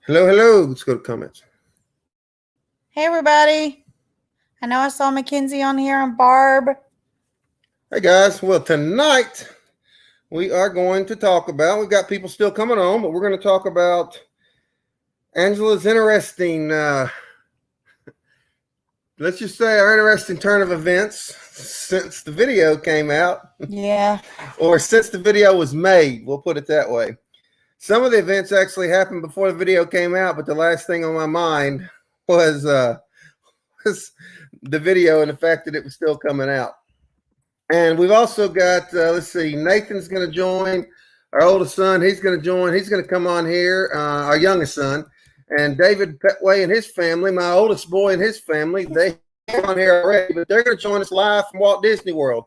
Hello, hello. Let's go to comments. Hey, everybody. I know I saw Mackenzie on here and Barb. Hey, guys. Well, tonight we are going to talk about, we've got people still coming on, but we're going to talk about Angela's interesting, let's just say our interesting turn of events since the video came out. Yeah. Or since the video was made. We'll put it that way. Some of the events actually happened before the video came out, but the last thing on my mind was the video and the fact that it was still coming out. And we've also got, let's see, Nathan's going to join. Our oldest son, he's going to join. He's going to come on here, our youngest son. And David Pettways and his family, my oldest boy and his family, they come on here already, but they're going to join us live from Walt Disney World.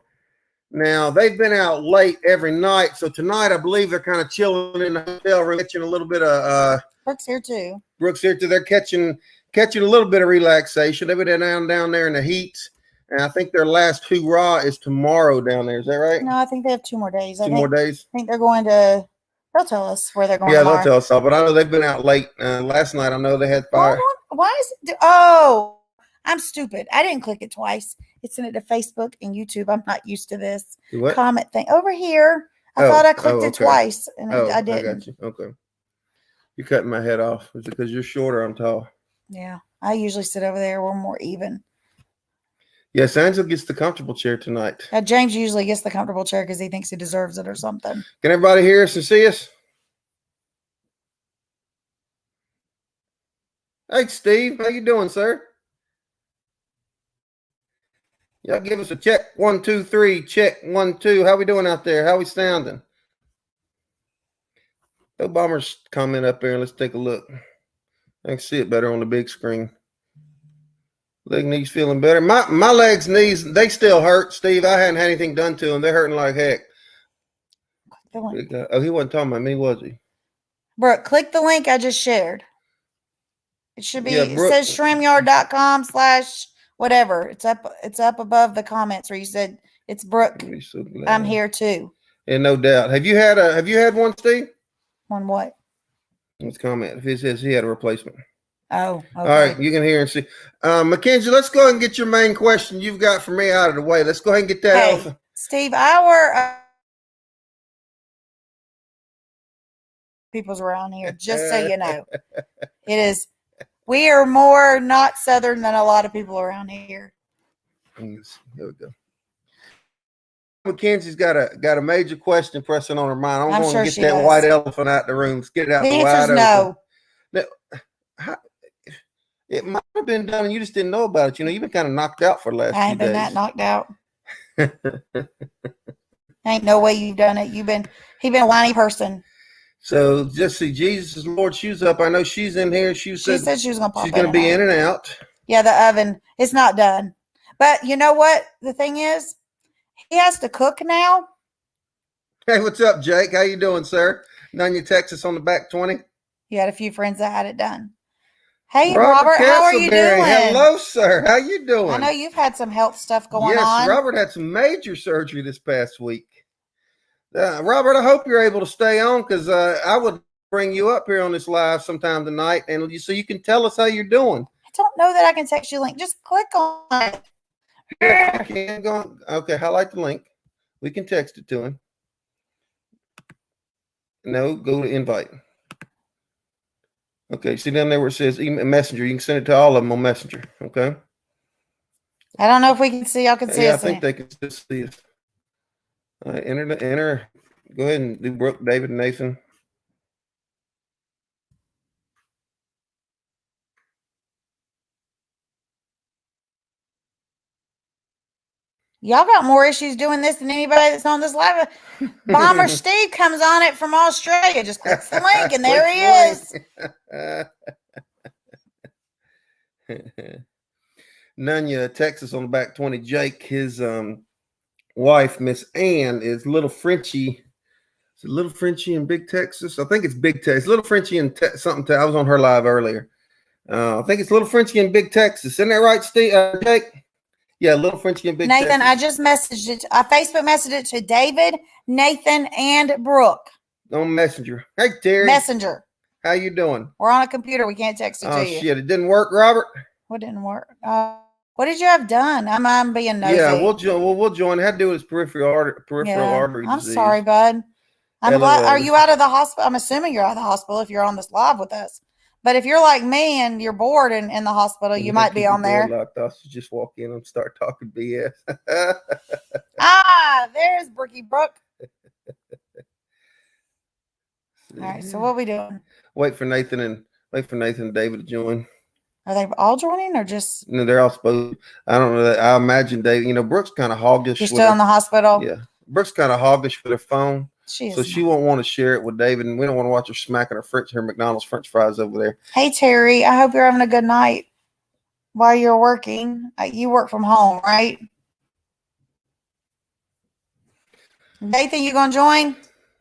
Now, they've been out late every night, so tonight I believe they're kind of chilling in the hotel room, catching a little bit of... Brooke's here, too. Brooke's here, too. They're catching a little bit of relaxation. They've been down there in the heat, and I think their last hoorah is tomorrow down there. Is that right? No, I think they have 2 more days. Two more days? I think they're going to... They'll tell us where they're going tomorrow. They'll tell us all, but I know they've been out late. Last night, I know they had fire. Why is it... Oh, I'm stupid. I didn't click it twice. It sent it to Facebook and YouTube. I'm not used to this comment thing. Over here, I thought I clicked it twice, and I didn't. I got you. Okay. You're cutting my head off. Is it because you're shorter? I'm tall. Yeah. I usually sit over there. We're more even. Yes, Angela gets the comfortable chair tonight. James usually gets the comfortable chair because he thinks he deserves it or something. Can everybody hear us and see us? Hey, Steve. How you doing, sir? Y'all give us a check. 1, 2, 3. Check 1, 2. How we doing out there? How we sounding? Go Bombers comment up there and let's take a look. I can see it better on the big screen. Leg knees feeling better. My legs, knees, they still hurt, Steve. I hadn't had anything done to them. They're hurting like heck. Oh, he wasn't talking about me, was he? Brooke, click the link I just shared. It should be, it says streamyard.com/whatever. It's up above the comments where you said it's Brooke. I'm here too. And no doubt. Have you had one, Steve? One what? Let's comment. If it says he had a replacement. Oh, okay. All right, you can hear and see. Mackenzie, let's go ahead and get your main question you've got for me out of the way. Let's go ahead and get that off. Steve, our people's around here, just so you know. We are more not Southern than a lot of people around here. Here we go. Mackenzie's got a major question pressing on her mind. I'm going to get that white elephant out the room. Let's get it out the wide open. No. It might have been done and you just didn't know about it. You know, you've been kind of knocked out for the last few days. I ain't been that knocked out. Ain't no way you've done it. He been a whiny person. So just see, Jesus is Lord shoes up. I know she's in here. She said she was going to pop. She's going to be in and out. Yeah, the oven. It's not done. But you know what? The thing is, he has to cook now. Hey, what's up, Jake? How you doing, sir? Nanya, Texas on the back 20. You had a few friends that had it done. Hey, Robert, how are you doing? Hello, sir. How you doing? I know you've had some health stuff going on. Yes, Robert had some major surgery this past week. Robert, I hope you're able to stay on because I would bring you up here on this live sometime tonight, and so you can tell us how you're doing. I don't know that I can text you a link. Just click on it. Yeah, I can go. Okay, highlight the link. We can text it to him. No, go to invite. Okay, see down there where it says email, messenger. You can send it to all of them on Messenger. Okay. I don't know if we can see. Y'all can see us. I think they can just see us. All right, enter. Go ahead and do Brooke, David, and Nathan. Y'all got more issues doing this than anybody that's on this live. Bomber Steve comes on it from Australia. Just clicks the link, and there he is. Nanya, Texas on the back 20. Jake, his wife, Miss Ann, is Little Frenchie. Is it Little Frenchie in Big Texas? I think it's Big Texas. Little Frenchie in something. I was on her live earlier. I think it's Little Frenchie in Big Texas. Isn't that right, Steve? Jake? Yeah, Little Frenchie in Big Texas. Nathan, I just messaged it. I Facebook messaged it to David, Nathan, and Brooke. On Messenger. Hey, Terry. Messenger. How you doing? We're on a computer. We can't text it to you. Oh, shit. It didn't work, Robert? What didn't work? What did you have done? I'm being nosy. Yeah, we'll join. It had to do with his peripheral artery I'm disease. sorry, bud. I'm glad. Are you out of the hospital? I'm assuming you're out of the hospital if you're on this live with us. But if you're like me and you're bored in the hospital, you might be on there. Locked off, so just walk in and start talking BS. There's Brooke. All right, so what are we doing? Wait for Nathan and David to join. Are they all joining or just? No, they're all supposed to. I don't know that. I imagine David. Brooke's kind of hoggish. You're still in the hospital? Yeah. Brooke's kind of hoggish with her phone. She won't want to share it with David, and we don't want to watch her smacking her McDonald's French fries over there. Hey, Terry, I hope you're having a good night while you're working. You work from home, right? Nathan, you gonna join?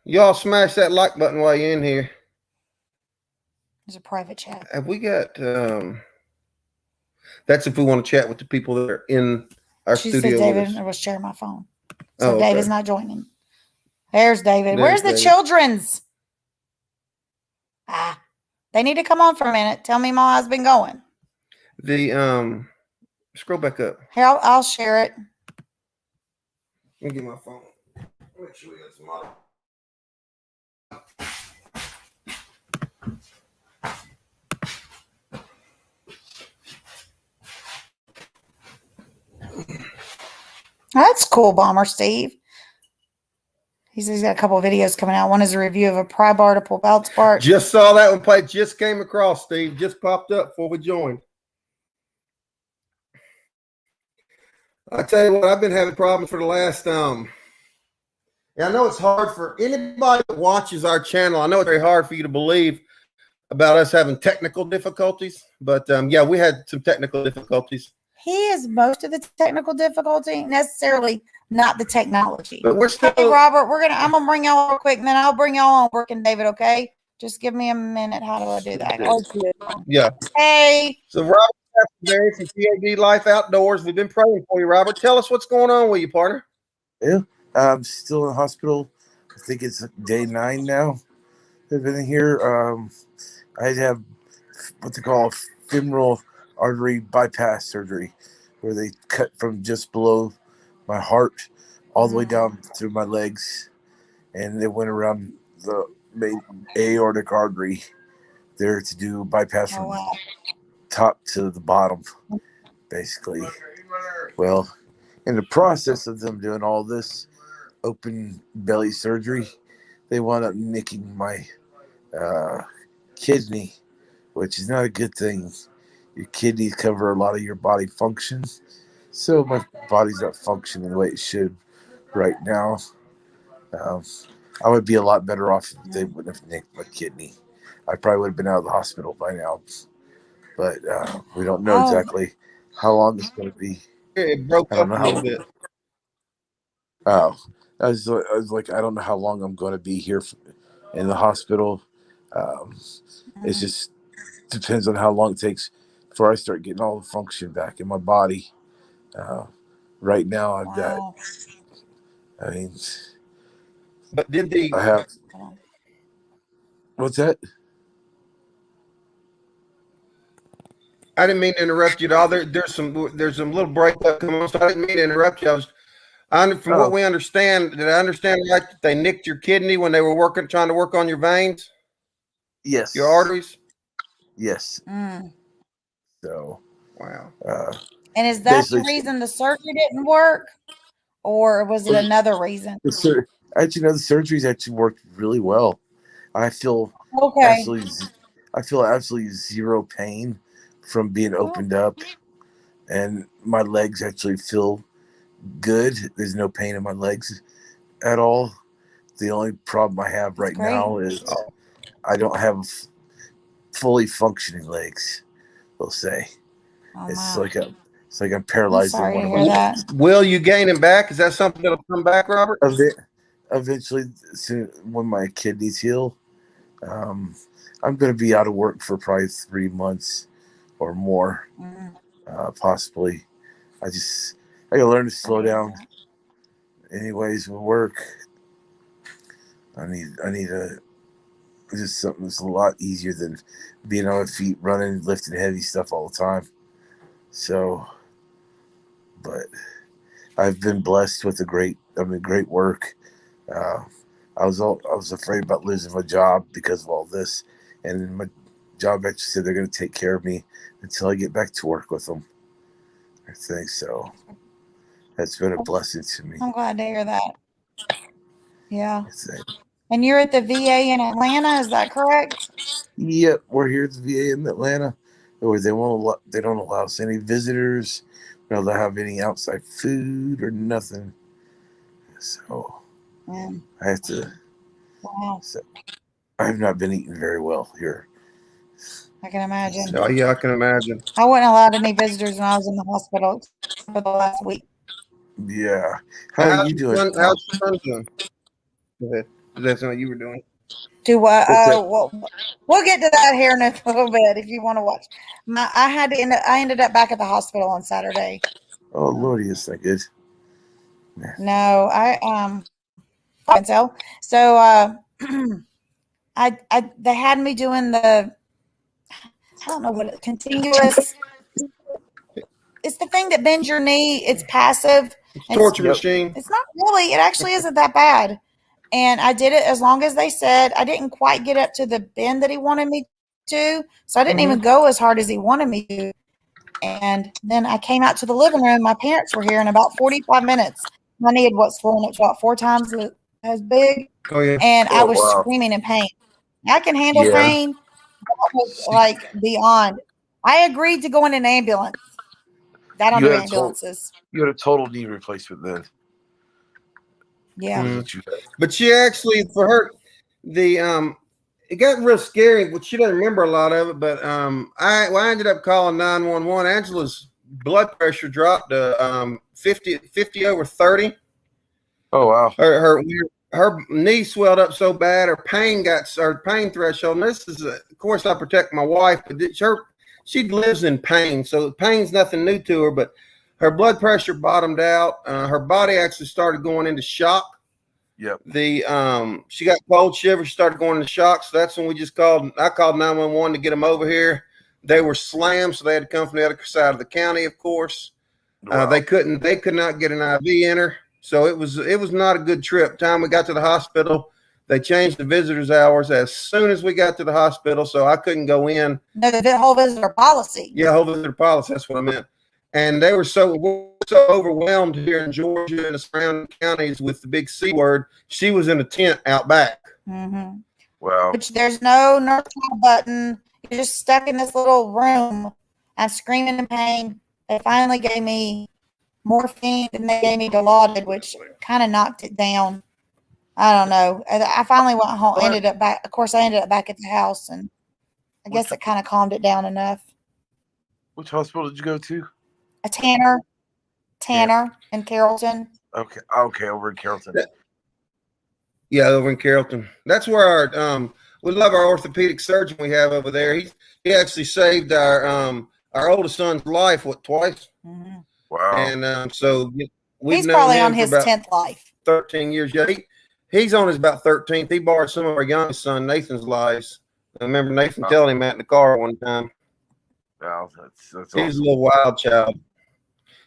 Y'all smash that like button while you're in here. There's a private chat. Have we got that's if we want to chat with the people that are in our studio. She said David was sharing my phone. So David's not joining. There's David. Where's the children's? They need to come on for a minute. Tell me my husband going. The scroll back up. Here, I'll share it. Let me get my phone. Make sure we got some audio. That's cool, Bomber Steve. He's got a couple of videos coming out. One is a review of a pry bar to pull belt part. Just saw that one play. Just came across, Steve. Just popped up before we joined. I tell you what, I've been having problems for the last I know it's hard for anybody that watches our channel. I know it's very hard for you to believe about us having technical difficulties, but yeah, we had some technical difficulties. He is most of the technical difficulty, necessarily not the technology. But we're still. Hey, Robert, I'm gonna bring y'all real quick, and then I'll bring y'all on, Brooke and David. Okay, just give me a minute. How do I do that? Yeah. Hey. So Robert today from PAD Life Outdoors. We've been praying for you, Robert. Tell us what's going on with you, partner. Yeah, I'm still in the hospital. I think it's day 9 now. I've been here. I have what they call femoral artery bypass surgery, where they cut from just below my heart all the way down through my legs, and they went around the main aortic artery there to do bypass from top to the bottom, basically. Well, in the process of them doing all this open belly surgery, they wound up nicking my kidney, which is not a good thing. Your kidneys cover a lot of your body functions, so my body's not functioning the way it should right now. I would be a lot better off if they wouldn't have nicked my kidney. I probably would have been out of the hospital by now, but we don't know exactly how long it's going to be. It broke up a little bit. I was like, I don't know how long I'm going to be here in the hospital. It just depends on how long it takes before I start getting all the function back in my body. Right now, I've got. I mean, but I have. What's that? I didn't mean to interrupt you at all. There's some little breakup coming on, so I didn't mean to interrupt you. From what we understand, did I understand right that they nicked your kidney when they were trying to work on your veins? Yes. Your arteries? Yes. So. Wow. And is that the reason the surgery didn't work, or was it another reason? Actually, no, the surgery's actually worked really well. I feel absolutely zero pain from being opened up, and my legs actually feel good. There's no pain in my legs at all. The only problem I have now is I don't have fully functioning legs. We'll say it's like I'm paralyzed in one of my legs. Will you gain him back? Is that something that'll come back, Robert? Eventually, soon, when my kidneys heal, I'm going to be out of work for probably 3 months or more, possibly. I got to learn to slow down. Anyways, with work, I need to It's just something that's a lot easier than being on my feet, running, lifting heavy stuff all the time. So, but I've been blessed with great work. I was afraid about losing my job because of all this, and my job actually said they're going to take care of me until I get back to work with them. I think so. That's been a blessing to me. I'm glad to hear that. Yeah. And you're at the VA in Atlanta, is that correct? Yep, we're here at the VA in Atlanta, where they don't allow us any visitors. We don't have any outside food or nothing. So I have to. Wow. So I have not been eating very well here. I can imagine. Oh yeah, I can imagine. I wasn't allowed any visitors when I was in the hospital for the last week. Yeah. How are you doing? How's your son doing? Go ahead. That's what you were doing. Do what? Well, we'll get to that here in a little bit if you want to watch. I ended up back at the hospital on Saturday. Oh Lordy, is that good? No, I can tell. So they had me doing I don't know what continuous. It's the thing that bends your knee. It's passive. It's torture machine. It's not really. It actually isn't that bad. And I did it as long as they said. I didn't quite get up to the bend that he wanted me to, so I didn't even go as hard as he wanted me to. And then I came out to the living room. My parents were here in about 45 minutes. My knee had swollen up to about 4 times as big. Oh yeah. And I was screaming in pain. I can handle pain. That was like beyond. I agreed to go in an ambulance. I don't do ambulances. You had a total knee replacement then. Yeah. But she actually, for her, it got real scary, but she doesn't remember a lot of it. But I ended up calling 911. Angela's blood pressure dropped to 50 over 30. Oh wow. Her knee swelled up so bad, her pain threshold. And this is, of course, I protect my wife, but she lives in pain, so pain's nothing new to her. But her blood pressure bottomed out. Her body actually started going into shock. Yep. She got cold shivers. She started going into shock. So that's when I called 911 to get them over here. They were slammed, so they had to come from the other side of the county. Of course, wow. They could not get an IV in her. So it was not a good trip. Time we got to the hospital, they changed the visitors' hours as soon as we got to the hospital, so I couldn't go in. No, the whole visitor policy. Yeah, whole visitor policy. That's what I meant. And they were so overwhelmed here in Georgia and the surrounding counties with the big C word. She was in a tent out back. Mm-hmm. Wow. Which there's no nurse call button. You're just stuck in this little room. I'm screaming in pain. They finally gave me morphine and they gave me Dilaudid, which kind of knocked it down. I don't know. I finally went home. I ended up back at the house, and I guess it kind of calmed it down enough. Which hospital did you go to? A Tanner in Carrollton. Okay, over in Carrollton. Yeah, over in Carrollton. That's where we love our orthopedic surgeon we have over there. He actually saved our oldest son's life twice. Mm-hmm. Wow. And so he's probably on his 10th life. 13 years. Yeah, he's on his about 13th. He borrowed some of our youngest son Nathan's lives. I remember Nathan telling him that in the car one time. Wow, that's awesome. He's a little wild child.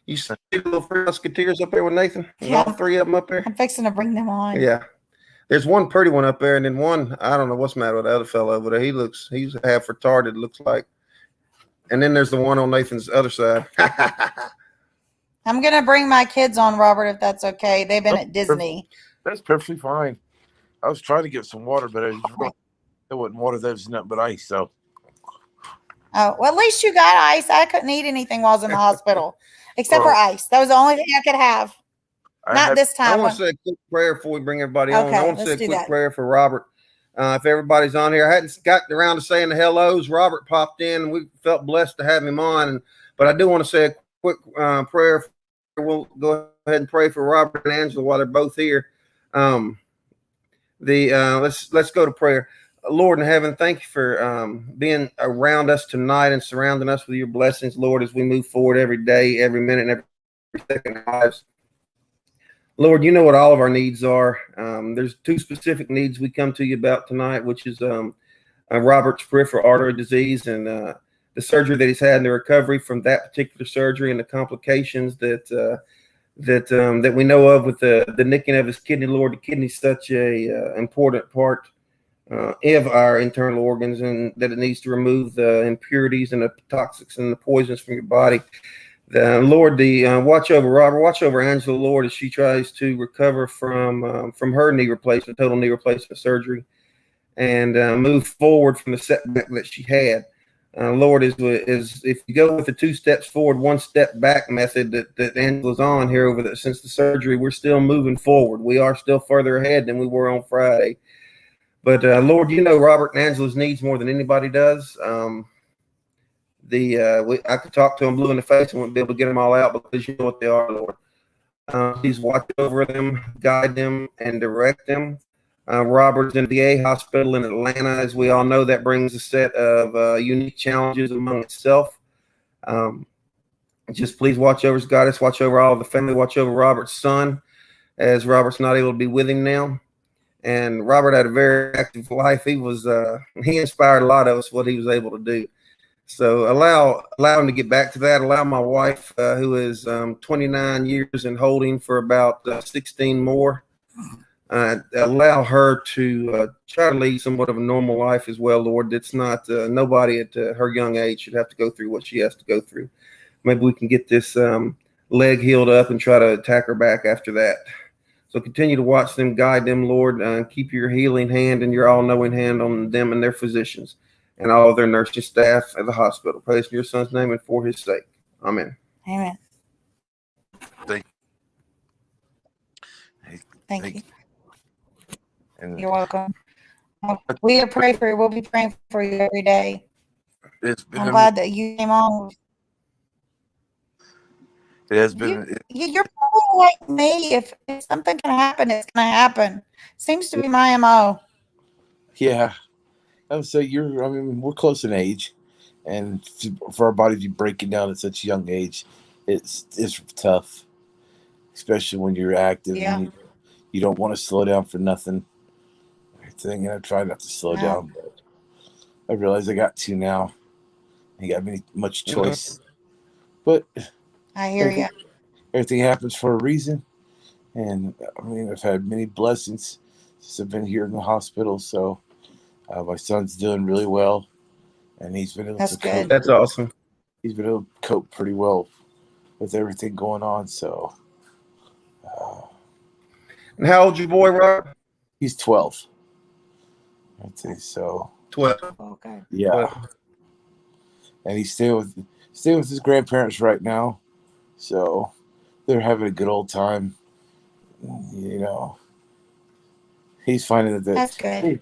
You see the little Three Musketeers up there with Nathan? Yeah. All 3 of them up there? I'm fixing to bring them on. Yeah. There's one pretty one up there, and then one, I don't know what's the matter with the other fellow over there. He's half retarded, looks like. And then there's the one on Nathan's other side. I'm going to bring my kids on, Robert, if that's okay. They've been at Disney. That's perfectly fine. I was trying to get some water, but it wasn't water. That was nothing but ice, so. Oh, well, at least you got ice. I couldn't eat anything while I was in the hospital, except for ice. That was the only thing I could have. This time. I want to say a quick prayer before we bring everybody on. I want to say a quick that. prayer for Robert. If everybody's on here, I hadn't gotten around to saying the hellos. Robert popped in, and we felt blessed to have him on. But I do want to say a quick prayer. We'll go ahead and pray for Robert and Angela while they're both here. Let's go to prayer. Lord in heaven, thank you for being around us tonight and surrounding us with your blessings, Lord, as we move forward every day, every minute, and every second of our lives. Lord, you know what all of our needs are. There's two specific needs we come to you about tonight, which is Robert's peripheral artery disease and the surgery that he's had and the recovery from that particular surgery and the complications that we know of with the nicking of his kidney. Lord, the kidney's such a important part of our internal organs, and that it needs to remove the impurities and the toxics and the poisons from your body. Lord, watch over Robert, watch over Angela, Lord, as she tries to recover from her knee replacement, total knee replacement surgery, and move forward from the setback that she had. Lord, is if you go with the 2 steps forward, 1 step back method that Angela's on here since the surgery, we're still moving forward. We are still further ahead than we were on Friday. But Lord, you know Robert and Angela's needs more than anybody does. I could talk to them blue in the face and wouldn't be able to get them all out because you know what they are, Lord. Please watch over them, guide them, and direct them. Robert's in the VA hospital in Atlanta. As we all know, that brings a set of unique challenges among itself. Just please watch over us, guide us, watch over all of the family, watch over Robert's son, as Robert's not able to be with him now. And Robert had a very active life. He inspired a lot of us what he was able to do. So allow him to get back to that. Allow my wife, who is 29 years and holding for about 16 more, allow her to try to lead somewhat of a normal life as well, Lord. It's not nobody at her young age should have to go through what she has to go through. Maybe we can get this leg healed up and try to attack her back after that. So continue to watch them, guide them, Lord. Keep your healing hand and your all-knowing hand on them and their physicians and all of their nursing staff at the hospital. Praise in your son's name and for his sake. Amen. Amen. Thank you. And You're welcome. We are praying for you. We'll be praying for you every day. I'm glad that you came on. It has been. You're probably like me. If something can happen, it's going to happen. Seems to be my MO. Yeah. So we're close in age, and for our body to be breaking down at such a young age, it's tough, especially when you're active. Yeah. And you don't want to slow down for nothing. And I try not to slow down, but I realize I got to now. I got much choice, but I hear you. Everything happens for a reason, and I've had many blessings since I've been here in the hospital. So my son's doing really well, and he's been able That's to good. cope. That's awesome. He's been able to cope pretty well with everything going on. So, And how old's your boy, Robert? he's 12. I'd say so. 12. Okay. Yeah, 12. and he's staying with his grandparents right now. So they're having a good old time. He's finding That's good. hey,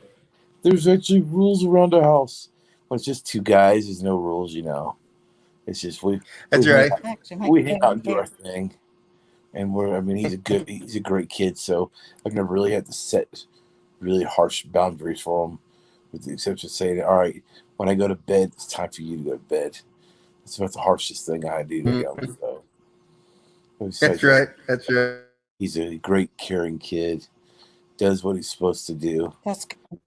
there's actually rules around the house. Well, it's just 2 guys. There's no rules, It's just That's right. we hang out and do our thing, and he's a great kid. So I've never really had to set really harsh boundaries for him, with the exception of saying, "All right, when I go to bed, it's time for you to go to bed." That's about the harshest thing I do to him. So That's right. That's right. he's a great, caring kid. Does what he's supposed to do. That's good.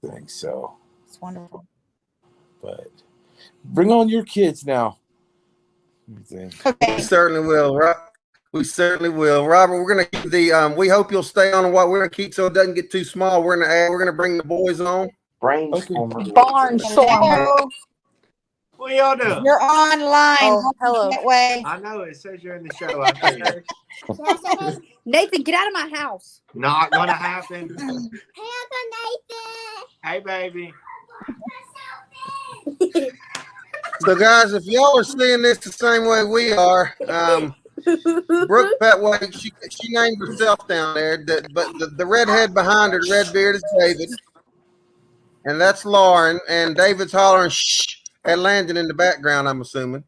Thing so. It's wonderful. But bring on your kids now. Okay. We certainly will. We certainly will. Robert, we're gonna keep we hope you'll stay on and what we're gonna keep so it doesn't get too small. We're gonna bring the boys on. Barnstormer. Hello. What y'all doing? You're online. Oh, hello. That way. I know it says you're in the show. I tell you. Nathan, get out of my house. Not gonna happen. Hey, baby. So, guys, if y'all are seeing this the same way we are, Brooke Pettways, she named herself down there. But the redhead behind her, the red beard, is David, and that's Lauren. And David's hollering "shh" at Landon in the background. I'm assuming.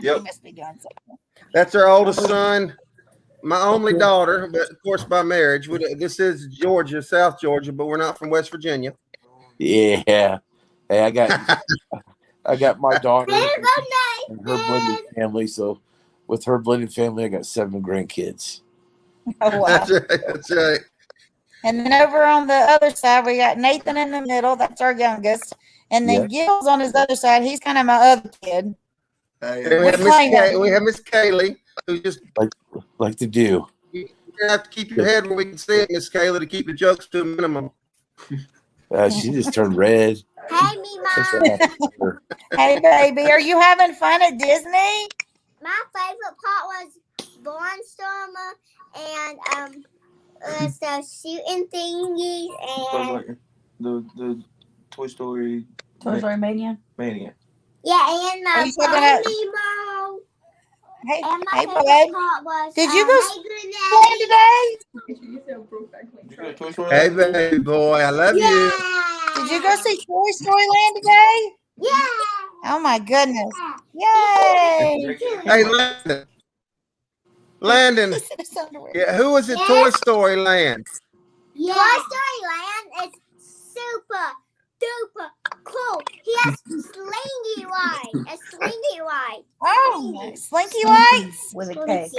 Yep. He must be doing something. That's our oldest son, my only daughter, but of course by marriage. This is Georgia, South Georgia, but we're not from West Virginia. Yeah. Hey, I got my daughter and her blended family, so with her blended family, I got 7 grandkids. Oh, wow. That's right. That's right. And then over on the other side, we got Nathan in the middle. That's our youngest. And then Gil's on his other side. He's kind of my other kid. And Hey, we have Miss Kaylee, who just like to do. you have to keep your head where we can see it, Miss Kaylee, to keep the jokes to a minimum. She just turned red. Hey, me, Mom. Hey, baby. Are you having fun at Disney? My favorite part was Barnstormer and the shooting thingies and the Toy Story Mania. yeah, and Are you the talking about- Nemo. Hey, And my hey, favorite babe. part was Did you go Hey, play today? Did you go to Toy Story? Hey, baby boy, I love you. yeah. Did you go see Toy Story Land today? Yeah. Oh, my goodness. Yay. Hey, Landon. He's in his underwear. Yeah, who was at Toy Story Land? Yeah. Toy Story Land is super duper cool. He has slinky ride. A slinky ride. Oh, Slinky Lights. With a K.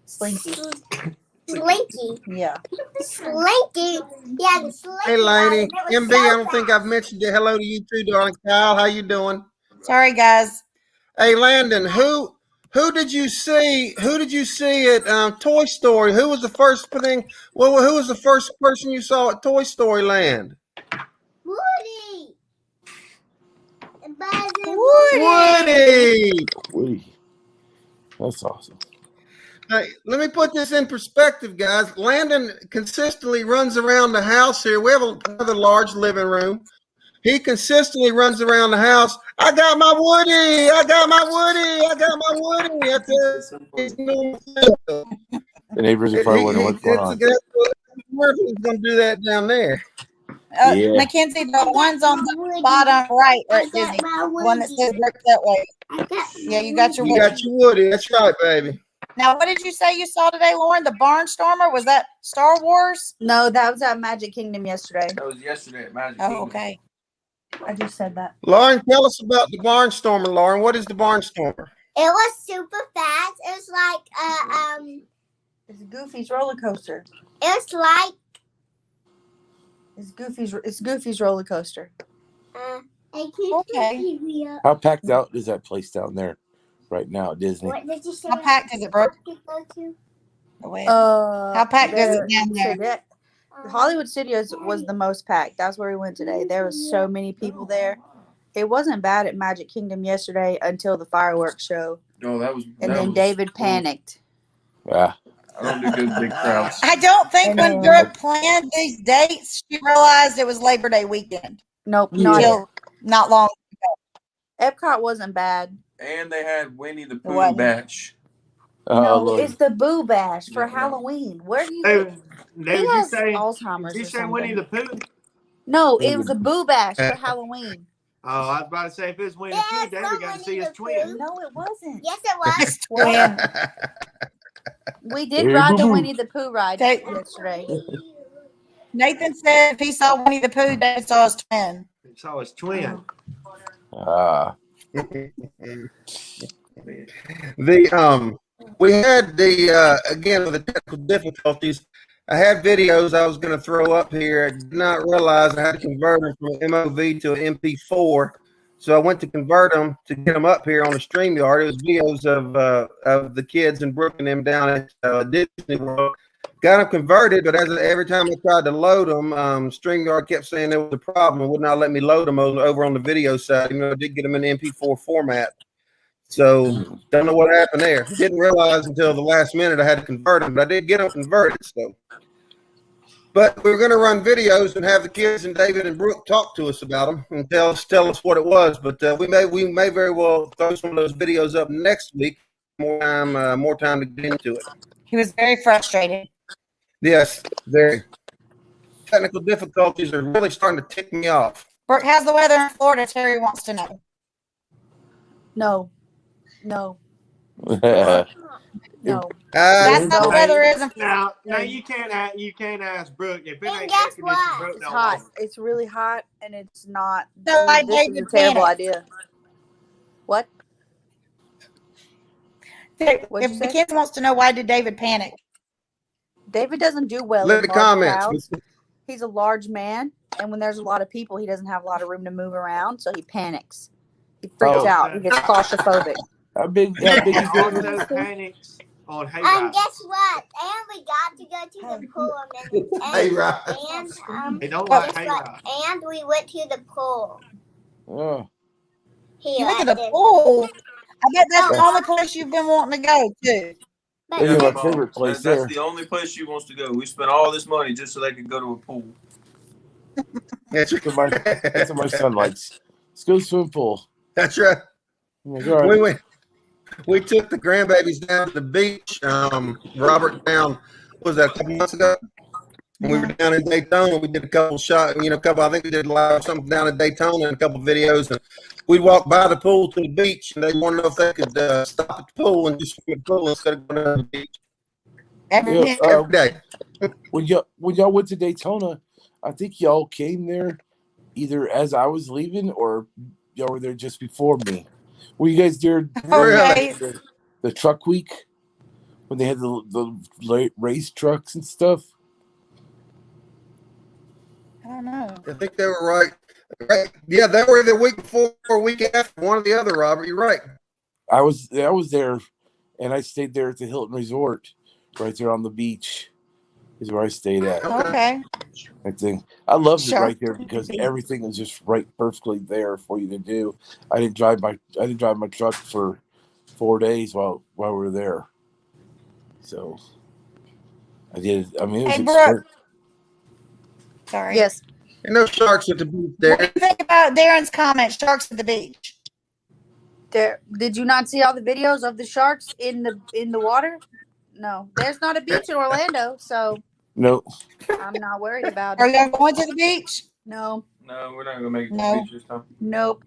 Slinky. Slinky. Slinky. Yeah. Slinky. Yeah, the slinky. Hey, Laney. ride, and it was MB, I so don't think fast. I've mentioned it. Hello to you too, darling. Kyle, how you doing? Sorry, guys. Hey, Landon, who did you see? Who did you see at Toy Story? Who was the first thing? Well, who was the first person you saw at Toy Story Land? Woody. Buzz and Woody. Woody. That's awesome. Hey, let me put this in perspective, guys. Landon consistently runs around the house here. We have another large living room. He consistently runs around the house. I got my Woody. I got my Woody. I got my Woody. The neighbors are probably wondering what's going on. Murphy's going to do that down there. Yeah. Mackenzie, the one's on the bottom right or at Disney. One that says Brooke that way. Yeah, you got your You Woody. got your Woody. That's right, baby. Now, what did you say you saw today, Lauren? The Barnstormer? Was that Star Wars? No, that was at Magic Kingdom yesterday. That was yesterday at Magic Oh, Kingdom. okay. I just said that. Lauren, tell us about the Barnstormer, Lauren. What is the Barnstormer? it was super fast. It was like It's Goofy's roller coaster. it was like It's Goofy's roller coaster. Okay. How packed out is that place down there right now at Disney? What did you say? How packed is it, Brooke? Oh, wait. How packed is it down there? Hollywood Studios was the most packed. That's where we went today. There was so many people there. It wasn't bad at Magic Kingdom yesterday until the fireworks show. Oh, that was. And that then was David cool. panicked. Yeah. I don't do good big crowds. I don't think And when then- Brooke planned these dates, she realized it was Labor Day weekend. Nope, Until not long. Epcot wasn't bad. And they had Winnie the Pooh What? Bash. Oh, No, Lord. it's the Boo Bash for Yeah. Halloween. Where do you Hey, think? did He you has say Alzheimer's did you or say Winnie something. the Pooh? No, it was a Boo Bash for Halloween. Oh, I was about to say if it's Winnie the Yeah, Pooh, David it's got to not see his Winnie the twin. No, it wasn't. Yes, it was. Well, We did Hey, ride the boo-boo. Winnie the Pooh ride Okay. yesterday. Nathan said if he saw Winnie the Pooh, David saw his twin. He saw his twin. We had the again with the technical difficulties. I had videos I was going to throw up here. I did not realize I had to convert them from MOV to an MP4. So I went to convert them to get them up here on the StreamYard. It was videos of the kids and Brooke and them down at Disney World. Got them converted, but every time I tried to load them, StreamYard kept saying there was a problem and would not let me load them over on the video side. I did get them in the MP4 format. So don't know what happened there. Didn't realize until the last minute I had to convert them, but I did get them converted. So, but we're going to run videos and have the kids and David and Brooke talk to us about them and tell us what it was. But we may very well throw some of those videos up next week. More time to get into it. He was very frustrated. Yes, very. Technical difficulties are really starting to tick me off. Brooke, how's the weather in Florida? Terry wants to know. No. That's how the weather is in Now you can't ask Brooke if it And ain't guess air conditioned. what? Brooke It's don't hot. want It's really hot, and it's not. So like This is a David terrible panicked. idea. What? What'd you If the say? kids wants to know why did David panic? David doesn't do well Leave in the large comments. crowds. He's a large man, and when there's a lot of people, he doesn't have a lot of room to move around, so he panics. He freaks Oh. out. He gets claustrophobic. How big He is David? also panics on hay And rides. guess what? And we got to go to the pool. Hey, right. And He don't guess like hay what? rides. And we went to the pool. Oh, You Here went to at the Disney. pool. I bet that's the Yeah. only place you've been wanting to go to. But Maybe Yeah, my this- Mom, favorite place that's there. the only place she wants to go. We spent all this money just so they could go to a pool. That's That's what my son likes. Let's go to the swimming pool. That's right. I'm like, all right. We took the grandbabies down to the beach. Robert down, what was that, a couple months ago? And we were down in Daytona. We did a couple shots, I think we did live something down in Daytona and a couple videos. And we'd walk by the pool to the beach, and they wanted to know if they could stop at the pool and just swim in the pool instead of going to the beach Every Yeah, day. every day. when y'all went to Daytona, I think y'all came there either as I was leaving or y'all were there just before me. Were you guys there Okay. the truck week when they had the race trucks and stuff? I don't know. I think they were right. Yeah, they were the week before or week after, one or the other, Robert. You're right. I was there, and I stayed there at the Hilton Resort, right there on the beach, is where I stayed at. Okay. I think I loved Sure. it right there because everything was just right perfectly there for you to do. I didn't drive my truck for 4 days while we were there, so I did. I mean, it was Hey, Brooke. expensive. Sorry. Yes. And no sharks at the beach What do there. you think about Darren's comment? Sharks at the beach. There. Did you not see all the videos of the sharks in the water? No. There's not a beach in Orlando, so No, I'm not worried about Are it. y'all going to the beach? No. No, we're not gonna make it to No. the beach this time. Nope.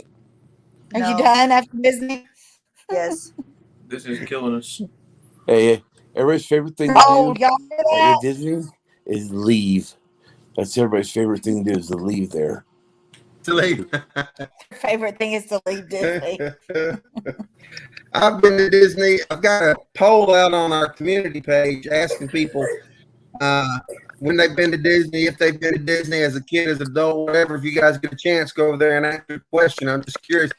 Are No. you done after Disney? Yes. This is killing us. hey, everybody's favorite thing to Oh, do y'all hear at that? Disney is leave. That's everybody's favorite thing to do is to leave there. To leave. Favorite thing is to leave Disney. I've been to Disney. I've got a poll out on our community page asking people when they've been to Disney, if they've been to Disney as a kid, as an adult, whatever. If you guys get a chance, go over there and answer the question. I'm just curious.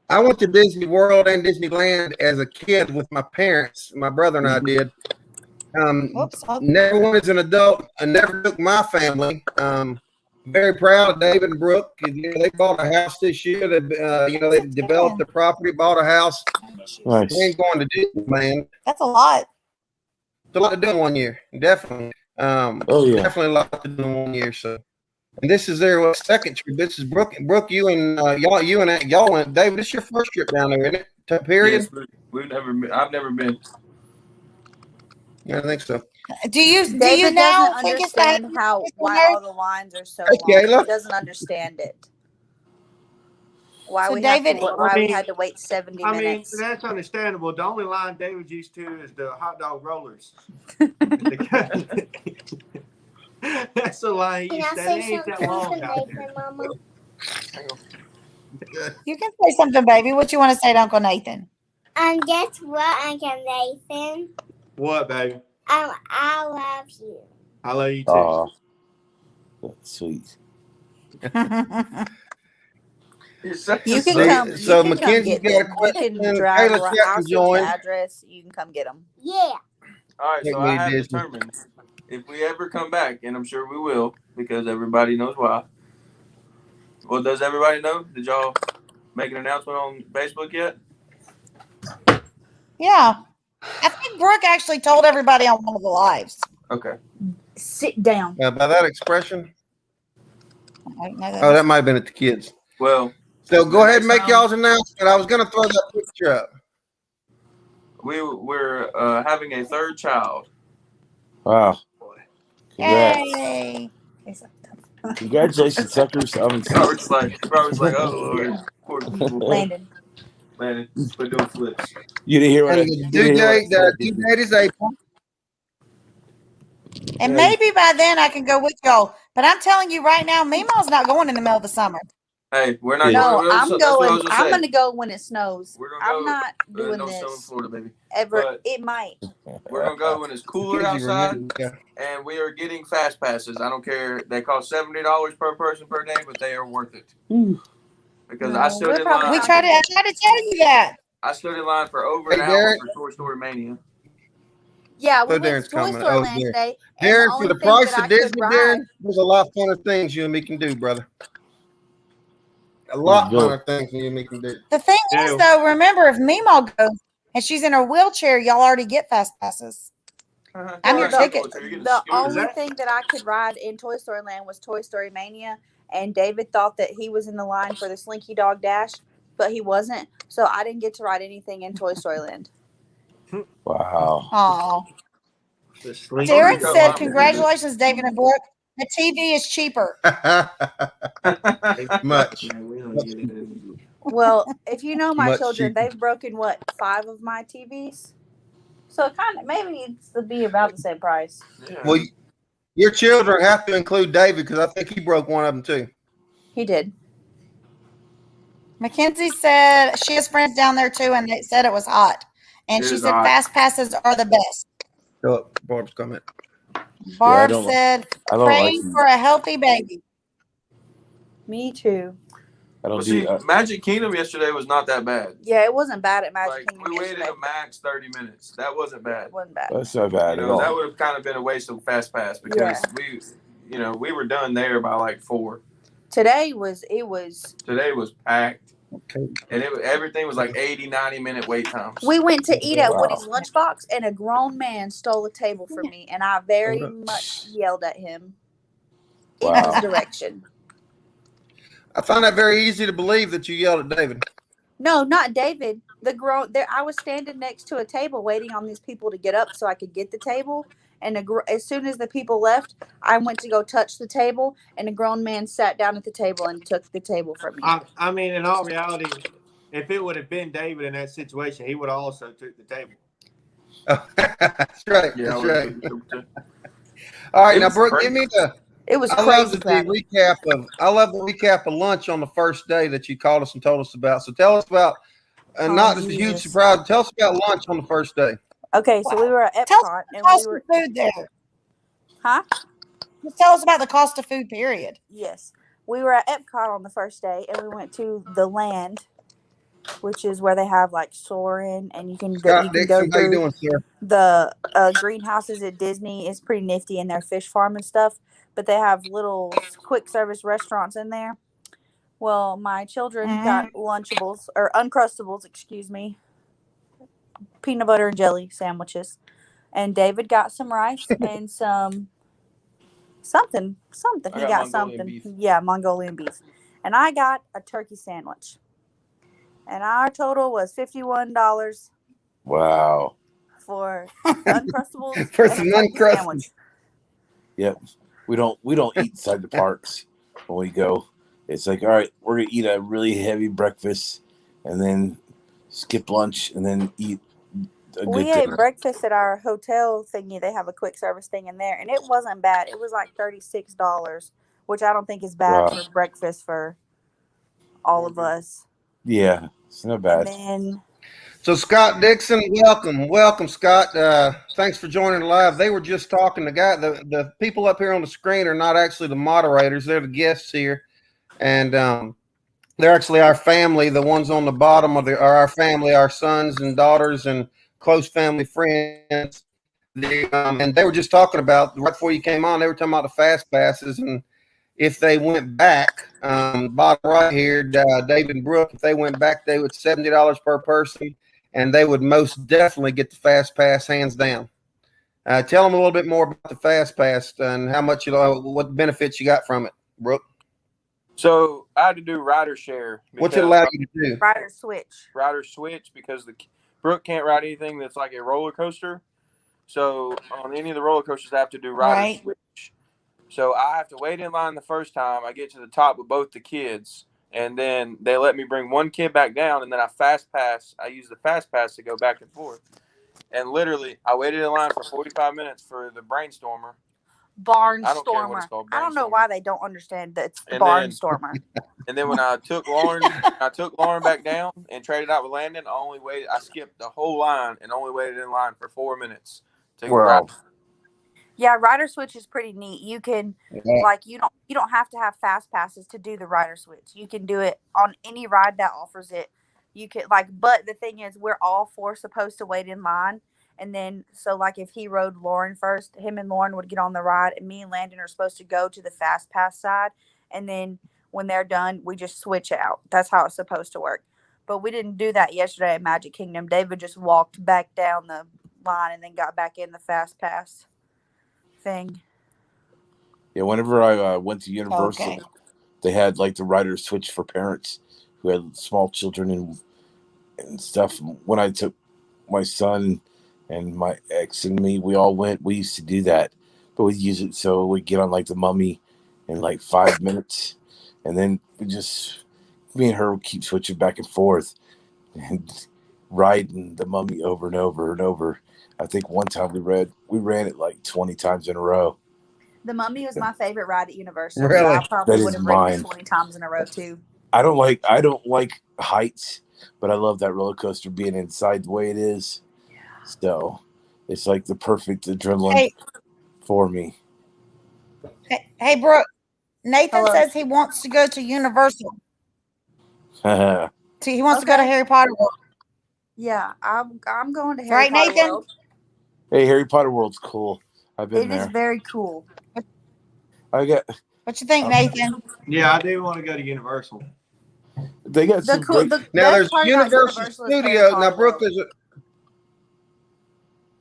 I went to Disney World and Disneyland as a kid with my parents. My brother and I did. Whoops. Never went as an adult. I never took my family. Very proud of David and Brooke. They bought a house this year. They developed the property, bought a house. Nice. We ain't going to Disney, man. That's a lot. It's a lot to do in 1 year. Definitely. Oh yeah. Definitely a lot to do in 1 year. So, and this is their second trip. This is Brooke. Brooke, you and y'all went. David, this is your first trip down there, isn't it? Period. Yes, we've never been. I've never been. I think so. Do you David now doesn't think it's understand why all the lines are so long. Kayla. He doesn't understand it. Why So we David- we had to wait 70 I mean, minutes. that's understandable. The only line David's used to is the hot dog rollers. That's the line he Can I used to. say It ain't that something long to out there. Nathan, Mama? You can say something, baby. What you want to say to Uncle Nathan? Guess what, Uncle Nathan? What, baby? I love you. I love you too. Aw, that's sweet. You can So- come. so you can come Mackenzie's get got a them. You question. can drive Kayla's around. got I'll to send you the join. address. You can come get them. Yeah. All right, so Take I me to have Disney. determined if we ever come back, and I'm sure we will, because everybody knows why. Well, does everybody know? Did y'all make an announcement on Facebook yet? Yeah. I think Brooke actually told everybody on one of the lives. Okay. Sit down. By that expression? I know Oh, that might have been at the kids. Well, So go ahead and make Next y'all's announcement. I was going to throw that picture up. we're having a third child. Wow. Congrats. Yay. Congratulations, suckers. I'm Robert's like, oh Lord, poor people. Landon. Man, quit doing flips. You didn't hear what I And the you due didn't hear what I date, said, did due you? date is April. And Yeah. maybe by then I can go with y'all. But I'm telling you right now, Meemaw's not going in the middle of the summer. Hey, we're not No, going. I'm That's what I going. was gonna I'm say. going to go when it snows. We're gonna I'm go. not doing Don't snow in this Florida, baby. ever. But It might. we're gonna go when it's cooler Kids, you outside, remember, yeah. and we are getting fast passes. I don't care. They cost $70 per person per day, but they are worth it. Because No, I stood we're in probably line. I tried to tell you that. I stood in line for over Hey, an hour Derek. for Toy Story Mania. Yeah, we So went Darren's to Toy coming. Story Oh, Land Darren. today, and the Darren, for only the thing price that of I could Disney, ride. Darren, there's a lot funner things you and me can do, brother. A lot funner things you and me can do. The thing Yeah. is, though, remember if Meemaw goes and she's in her wheelchair, y'all already get fast passes. I'm your Well, ticket. The only that- thing that I could ride in Toy Story Land was Toy Story Mania, and David thought that he was in the line for the Slinky Dog Dash, but he wasn't. So I didn't get to ride anything in Toy Story Land. Wow. Aw. The sleep. Darren Go said, on. congratulations, David and Brooke. The TV is cheaper. Much. Well, if you know my Much children, cheaper. they've broken 5 of my TVs. So it kind of maybe it's to be about the same price. Yeah. Well, your children have to include David because I think he broke one of them too. He did. Mackenzie said she has friends down there too, and they said it was hot. And It she is said hot. fast passes are the best. Go up, Barb's comment. Barb don't- said, I don't praying like. for a healthy baby. Me too. I don't Well, do. see, Magic Kingdom yesterday was not that bad. Yeah, it wasn't bad at Magic Like Kingdom we waited yesterday. a max 30 minutes. That wasn't Yeah, bad. it wasn't bad. That's not bad You at know, that all. would have kind of been a waste of fast pass because we were done there by like 4. Today was Today was packed. Okay. And everything was like 80, 90-minute wait times. We went to eat at Wow. Woody's Lunchbox, and a grown man stole a table from me, and I very Hold up. much yelled at him in Wow. his direction. I find that very easy to believe that you yelled at David. No, not David. The grown there. I was standing next to a table waiting on these people to get up so I could get the table. And as soon as the people left, I went to go touch the table, and a grown man sat down at the table and took the table from me. I mean, in all reality, if it would have been David in that situation, he would have also took the table. That's right. Yeah, That's I right. would've- All right, It now was Brooke, crazy. give me the. It was I love crazy the crowded. recap of. I love the recap of lunch on the first day that you called us and told us about. So tell us about, Oh, not just a huge Jesus. surprise. Tell us about lunch on the first day. Okay, so we were at Tell us Epcot, the and cost we were of food there. huh? Just tell us about the cost of food, period. Yes, we were at Epcot on the first day, and we went to the Land, which is where they have like Soarin', and you can go Scott Dixon, how you doing, sir? the greenhouses at Disney. Is pretty nifty in their fish farm and stuff, but they have little quick service restaurants in there. Well, my children got Lunchables or Uncrustables, excuse me, peanut butter and jelly sandwiches, and David got some rice and some something. I He got got Mongolian something. beef. Yeah, Mongolian beef, and I got a turkey sandwich, and our total was $51 Wow. for Uncrustables For and some a turkey Uncrustables. sandwich. Yep. We don't eat inside the parks when we go. It's like, all right, we're gonna eat a really heavy breakfast and then skip lunch and then eat a good We ate dinner. breakfast at our hotel thingy. They have a quick service thing in there, and it wasn't bad. It was like $36, which I don't think is bad Wow. for breakfast for all of us. Yeah, it's not And bad. then So Scott Dixon, welcome, Scott. Thanks for joining live. They were just talking. The people up here on the screen are not actually the moderators; they're the guests here, and they're actually our family. The ones on the bottom are our family, our sons and daughters, and close family friends. And they were just talking about right before you came on. They were talking about the fast passes and if they went back, bottom right here, David and Brooke, if they went back, they would $70 per person, and they would most definitely get the fast pass hands down. Tell them a little bit more about the fast pass and how much what benefits you got from it, Brooke. So I had to do rider share. What's it allow you to do? rider switch. Rider switch because Brooke can't ride anything that's like a roller coaster. So on any of the roller coasters, I have to do rider Right. switch. So I have to wait in line the first time. I get to the top with both the kids, and then they let me bring one kid back down, and then I fast pass. I use the fast pass to go back and forth. And literally, I waited in line for 45 minutes for the brainstormer. I don't care what it's Barnstormer. called. I don't know Barnstormer. why they don't understand that it's the And then- Barnstormer. And then when I took Lauren back down and traded out with Landon, I skipped the whole line and only waited in line for 4 minutes to Wow. Yeah, rider switch is pretty neat. You can Yeah. you don't have to have fast passes to do the rider switch. You can do it on any ride that offers it. You can but the thing is we're all four supposed to wait in line. And then so if he rode Lauren first, him and Lauren would get on the ride and me and Landon are supposed to go to the fast pass side, and then when they're done, we just switch out. That's how it's supposed to work. But we didn't do that yesterday at Magic Kingdom. David just walked back down the line and then got back in the fast pass thing. Yeah, whenever I went to Universal, Okay. they had the rider switch for parents who had small children and stuff. When I took my son and my ex and me, we all went. We used to do that, but we'd use it so we'd get on the Mummy in 5 minutes, and then me and her would keep switching back and forth and riding the Mummy over and over and over. I think one time we ran it 20 times in a row. The Mummy was my favorite ride at Universal. Really? So I probably That would is have ridden mine. it 20 times in a row too. I don't like heights, but I love that roller coaster being inside the way it is. Yeah. So it's the perfect adrenaline for me. Hey, Brooke. Nathan Hello. says he wants to go to Universal. Hey, He wants to go to Harry Potter World. Yeah, I'm going to Harry Right, Potter Nathan? World. Harry Potter World's cool. I've been It there. is very cool. What you think, Nathan? Yeah, I do want to go to Universal. They got The some cool, great. the Now best there's part about Universal Universal is Harry Studios. Potter Now, Brooke, World.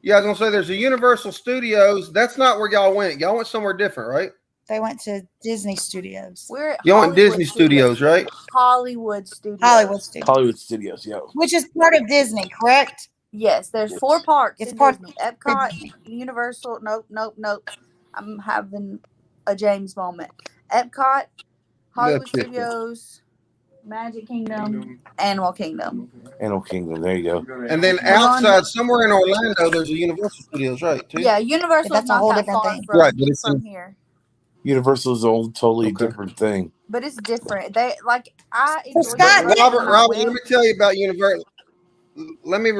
I was gonna say there's a Universal Studios. That's not where y'all went. Y'all went somewhere different, right? They went to Disney Studios. We're at Y'all went Hollywood Disney Studios, right? Hollywood Studios. Hollywood Studios. Hollywood Studios, yeah. Which is part of Disney, correct? Yes, there's 4 parks It's in part Disney. Epcot, Universal. Nope. I'm having a James moment. Epcot, Hollywood That's it. Studios, Magic Kingdom, Animal Kingdom. Animal Kingdom, there you go. And then outside, somewhere in Orlando, there's a Universal Studios, right? Too? Yeah, Universal That's is a not whole that different far thing. from, Right, but it's from in- here. Universal's a totally Okay. different thing. But it's different. They I So enjoyed Scott, it Robert, when I let went. me tell you about Universal. Let me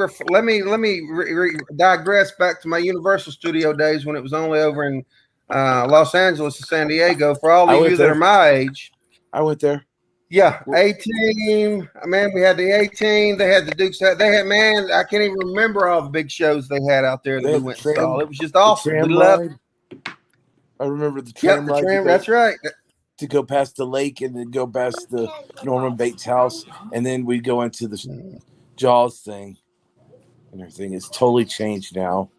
digress back to my Universal Studio days when it was only over in Los Angeles and San Diego. For all I of went you that there. are my age, I went there. yeah, A-Team. Man, we had the A-Team. They had the Dukes. They had, man, I can't even remember all the big shows they had out there that They we had went the and saw. tram- It was just awesome. The We tram loved. ride. I remember the Yep, tram the ride. tram. That's right. To go past the lake and then go past the Norman Bates house, and then we go into the Jaws thing, and everything is totally changed now.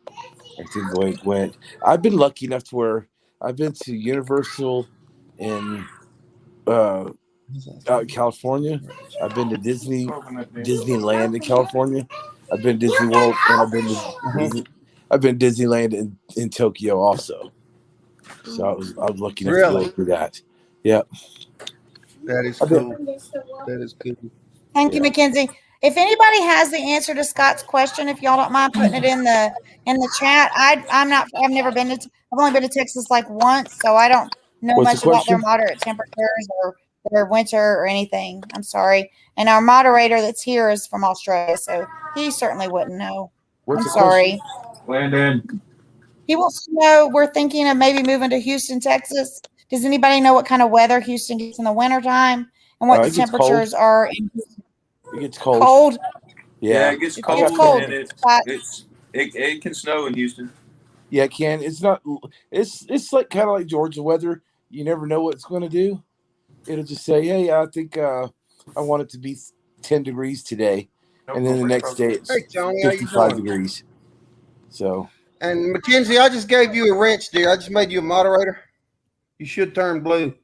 Everything the way it went. I've been lucky enough to where I've been to Universal in out in California. I've been to Disneyland in California. I've been to Disney World, and I've been to Disneyland in Tokyo also. So I was lucky enough to Really? go through that. Yeah. That is I cool. bet- That is cool. Thank you, Yeah. Mackenzie. If anybody has the answer to Scott's question, if y'all don't mind putting it in the chat, I've never been to. I've only been to Texas once, so I don't know What's the much about their question? moderate temperatures or their winter or anything. I'm sorry. And our moderator that's here is from Australia, so he certainly wouldn't know. What's I'm the sorry. Landon. He wants to know, we're thinking of maybe moving to Houston, Texas. Does anybody know what kind of weather Houston gets in the wintertime and what the It gets temperatures are in It gets cold. cold? Yeah, Yeah. it gets It cold, gets cold. and it can snow in Houston. Yeah, it can. It's not. It's kind of like Georgia weather. You never know what it's going to do. It'll just say, "Hey, I think I want it to be 10 degrees today," and then the next day it's Hey, Tony, how you 55 doing? degrees. So And Mackenzie, I just gave you a wrench, dear. I just made you a moderator. You should turn blue.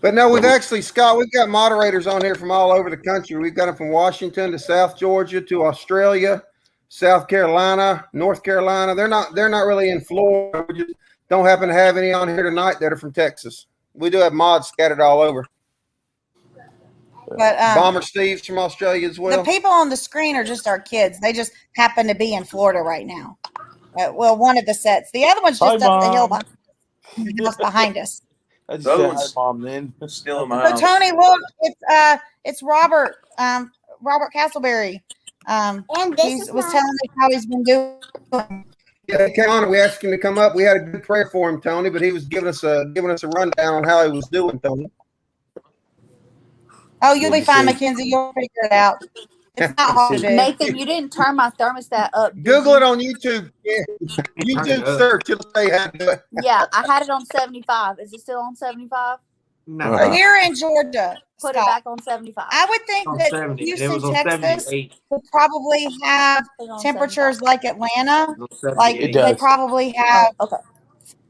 But no, we've actually, Scott, we've got moderators on here from all over the country. We've got them from Washington to South Georgia to Australia, South Carolina, North Carolina. They're not really in Florida. We just don't happen to have any on here tonight that are from Texas. We do have mods scattered all over. But Bomber Steve's from Australia as well. the people on the screen are just our kids. They just happen to be in Florida right now. Well, one of the sets. The other one's Hi, just up the hill Mom. behind us. I just The other said hi, one's Mom. Then still in my So house. Tony, look, it's Robert, Robert Castleberry. And this He was telling us how he's been doing. Yeah, he came on and we asked him to come up. We had a good prayer for him, Tony, but he was giving us a rundown on how he was doing, Tony. Oh, you'll be Good to fine, see. Mackenzie. You'll figure it out. It's not hard to do. Nathan, you didn't turn my thermostat up. did Google you? it on YouTube. Yeah. YouTube search. It'll say how to do it. Yeah, I had it on 75. Is it still on 75? No, We're in Georgia. Put it Scott. back on 75. I would think on that 70. It Houston, was on Texas 78. would probably have Put it on temperatures 75. like Atlanta. It was on Like 78. It they does. probably have Okay.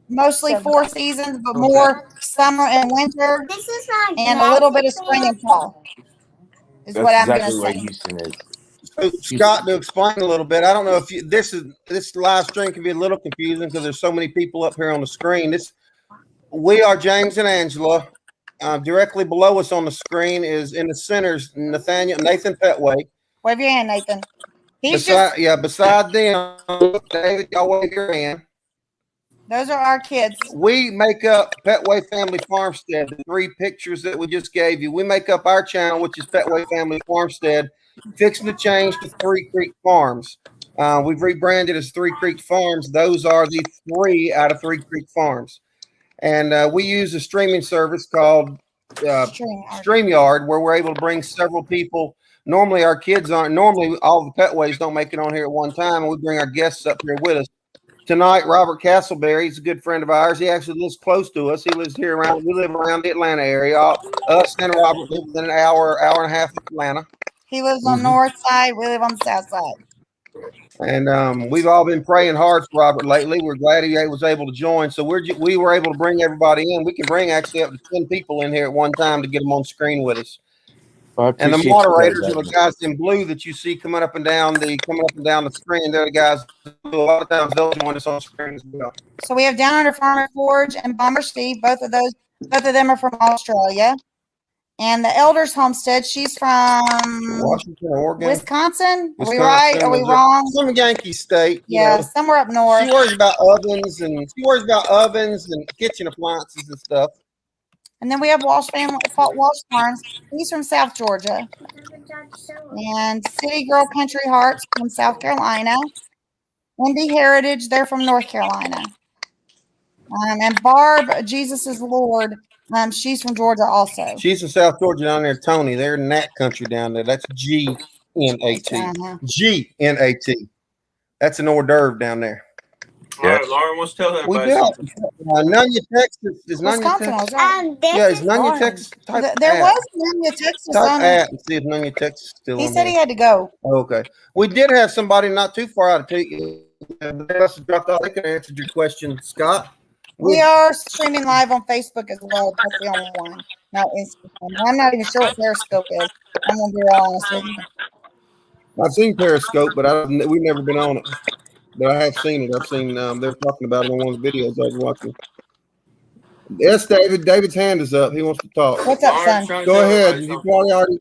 mostly 75. 4 seasons, but Okay. more summer and winter, This is my and a little bit of magic spring band. and fall. Is That's what I'm exactly gonna what say. Houston is. So, Scott, to explain a little bit, I don't know if this live stream can be a little confusing because there's so many people up here on the screen. We are James and Angela. Directly below us on the screen is in the center's Nathan Pettway. Wave your hand, Nathan. He's Beside them, David, y'all wave your hand. those are our kids. We make up Pettway Family Farmstead. The 3 pictures that we just gave you, we make up our channel, which is Pettway Family Farmstead. Fixing to change to 3 Creek Farms. We've rebranded as 3 Creek Farms. Those are the 3 out of 3 Creek Farms. And we use a streaming service called StreamYard, where we're able to bring several people. Normally, our kids aren't. Normally, all the Pettways don't make it on here at one time, and we bring our guests up here with us. Tonight, Robert Castleberry, he's a good friend of ours. He actually lives close to us. He lives here around. We live around the Atlanta area. Us and Robert live within an hour and a half of Atlanta. He lives on the north side. We live on the south side. And we've all been praying hard for Robert lately. We're glad he was able to join. So we were able to bring everybody in. We can bring actually up to 10 people in here at one time to get them on screen with us. Well, And the moderators are the guys in blue that you see coming up and down the screen. They're the guys who a lot of times they'll join us on screen as well. So we have Down Under Farmer Forge and Bomber Steve. Both of them are from Australia. And the Elders Homestead, she's from Washington, Oregon, Wisconsin. Are we right? Are we wrong? Some Yankee state. Yeah, somewhere up north. She worries about ovens and kitchen appliances and stuff. And then we have Walsh Farms. He's from South Georgia. And City Girl Country Hearts from South Carolina. Wendy Heritage, they're from North Carolina. And Barb, Jesus is Lord, she's from Georgia also. She's from South Georgia down there, Tony. They're in that country down there. That's GNAT. GNAT. That's an hors d'oeuvre down there. All right, Lauren wants to tell everybody something. Nunya, Texas. Is Wisconsin, Nunya, Texas? was Is Nunya, Texas? There was Nunya, Texas on it. And see if Nunya, Texas is still He on said there. he had to go. Okay. We did have somebody not too far out of T. They must have dropped off. They could have answered your question, Scott. We are streaming live on Facebook as well. That's the only one. Not Instagram. I'm not even sure what Periscope is. I'm going to be real honest with you. I've seen Periscope, but we've never been on it. But I have seen it. I've seen they're talking about it on one of the videos I was watching. Yes, David. David's hand is up. He wants to talk. What's up, son? Go ahead. You probably already.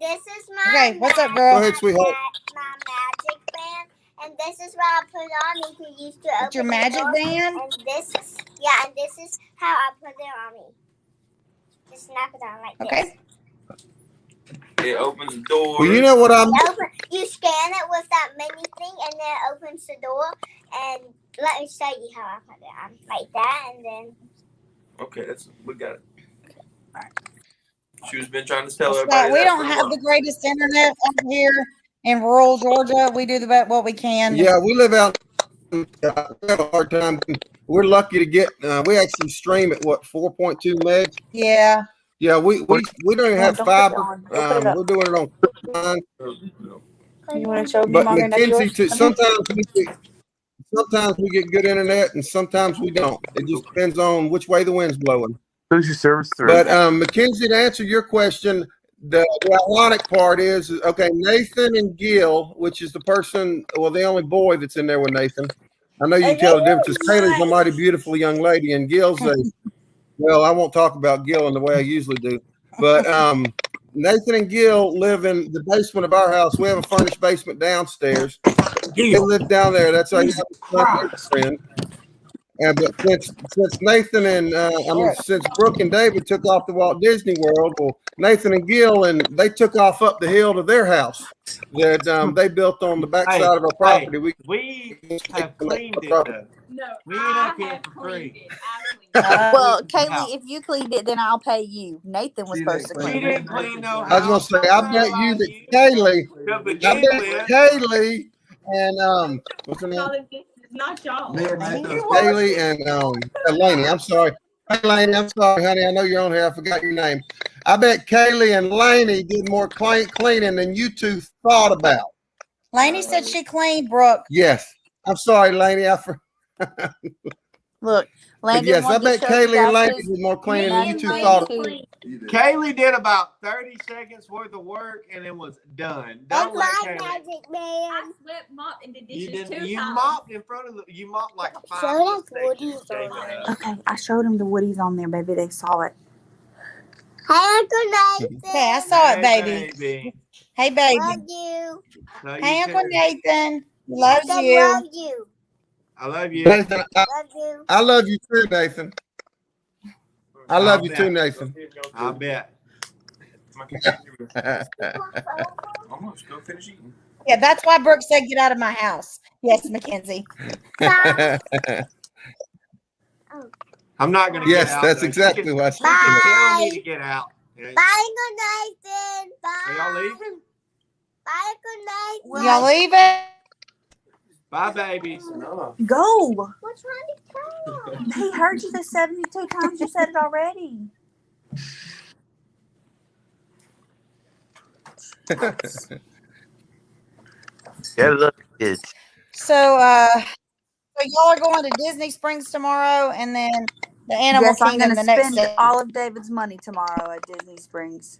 This is my Okay, what's up, girl? Go ahead, sweetheart. my magic band, and this is what I put on me to use to open Your the magic door. band? And this is how I put it on me. Just snap it on like Okay. It opens the door. Well, you know what I'm. You scan it with that mini thing, and then it opens the door. And let me show you how I put it on, like that, and then. Okay, we got it. All right. She was been trying to tell everybody. We don't have the greatest internet up here in rural Georgia. We do what we can. Yeah, we live out. We have a hard time. We're lucky to get. We actually stream at 4.2 megs. Yeah. Yeah, we don't even have fiber. We're doing it on. You want to show me But longer than Mackenzie, yours? sometimes we get good internet, and sometimes we don't. It just depends on which way the wind's blowing. Who's your service through? But Mackenzie, to answer your question, the ironic part is okay. Nathan and Gil, which is the only boy that's in there with Nathan. I know you can tell the difference. Because Kaylee's a mighty beautiful young lady, and Gil's well, I won't talk about Gil in the way I usually do. But Nathan and Gil live in the basement of our house. We have a furnished basement downstairs, They live down there. That's our friend. And but since Nathan and since Brooke and David took off to Walt Disney World, well, Nathan and Gil and they took off up the hill to their house that they built on the backside of our property. We have cleaned it though. No, We ain't up here for free. Well, Kaylee, if you cleaned it, then I'll pay you. Nathan was supposed to She clean it. didn't clean no I was gonna say, I bet you that Kaylee and what's her name? This is not y'all. Kaylee and Lainey. I'm sorry. Hey Lainey, I'm sorry, honey. I know you're on here. I forgot your name. I bet Kaylee and Lainey did more cleaning than you two thought about. Lainey said she cleaned, Brooke. Yes. I'm sorry, Lainey. Look, Landon, yes, I wanted to bet show Kaylee you and guys Lainey his did more cleaning than you two main thought. too. Kaylee did about 30 seconds worth of work and it was done. Don't let That's my Kaylee. magic man. I swept, mopped, and did You dishes didn't. 2 You times. mopped in front of the. You mopped like a 5 Show us foot Woody's section. on there. Okay, I showed him the Woodies on there, baby. They saw it. Hey, Uncle Nathan. Okay, I saw it, baby. Baby. Hey, baby. Love you. Love Hey, you Uncle too. Nathan. Loves I you. love you. I love you. Nathan, Love you. I love you too, Nathan. I love you too, Nathan. I bet. Almost. Go finish eating. Yeah, that's why Brooke said, get out of my house. Yes, Mackenzie. I'm not gonna Yes, get out. that's though. exactly She what I can, she can tell me Bye. to get out. Yeah. Bye, Uncle Nathan. Bye. Are y'all leaving? Bye, Uncle Nathan. Y'all leaving? Bye, babies. Go. What's wrong with He heard you the 72 times you said it already. Gotta love kids. So y'all are going to Disney Springs tomorrow and then the Animal Yes, I'm Kingdom going the to next spend day. all of David's money tomorrow at Disney Springs.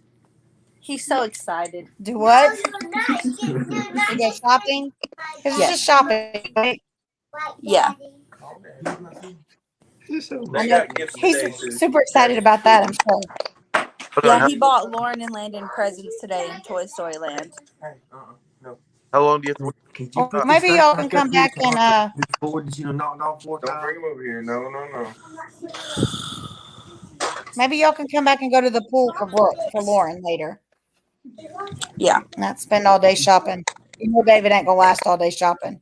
He's so excited. Do what? you're not To go shopping? Because Yes. it's just shopping, right? Yeah. They got gifts today, too. He's super excited about that, I'm sure. Yeah, he bought Lauren and Landon presents today in Toy Story Land. No. How long do you have to wait? Could Well, maybe y'all can come back and Forward that you knocked off 4 Don't times. bring him over here. No, no, no. maybe y'all can come back and go to the pool for Brooke for Lauren later. Yeah. Not spend all day shopping. You know David ain't gonna last all day shopping.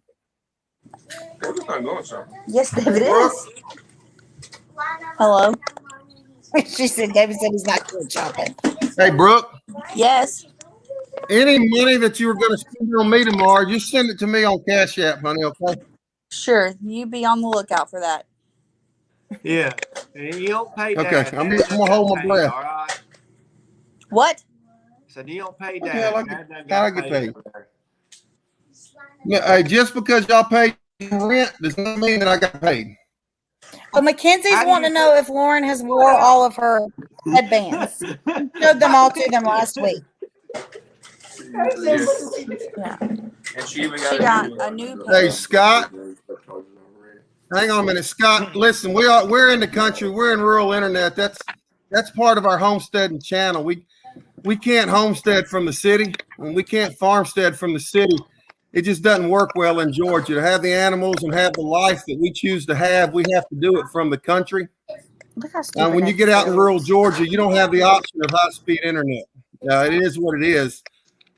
David's not going shopping. Yes, David is. Hello. She said David said he's not good shopping. Hey, Brooke, Yes. any money that you were going to spend on me tomorrow, just send it to me on Cash App, honey, okay? Sure. You be on the lookout for that. Yeah. And you don't pay Okay, Dad. I'm Dad gonna hold my doesn't pay, breath. all right? What? So you don't pay Okay, Dad. I Dad doesn't how I got get paid paid? over there. Yeah, hey, just because y'all pay rent does not mean that I got paid. But Mackenzie's How do wanting to you- know if Lauren has wore all of her headbands. Showed them all to them last week. Yeah. And she even She got got a new Hey, pair. Scott, hang on a minute, Scott. Listen, we're in the country. We're in rural internet. That's part of our homesteading channel. We can't homestead from the city, and we can't farmstead from the city. It just doesn't work well in Georgia. To have the animals and have the life that we choose to have, we have to do it from the country. Look how Now, stupid when you Nathan get out in is. rural Georgia, you don't have the option of high-speed internet. It is what it is.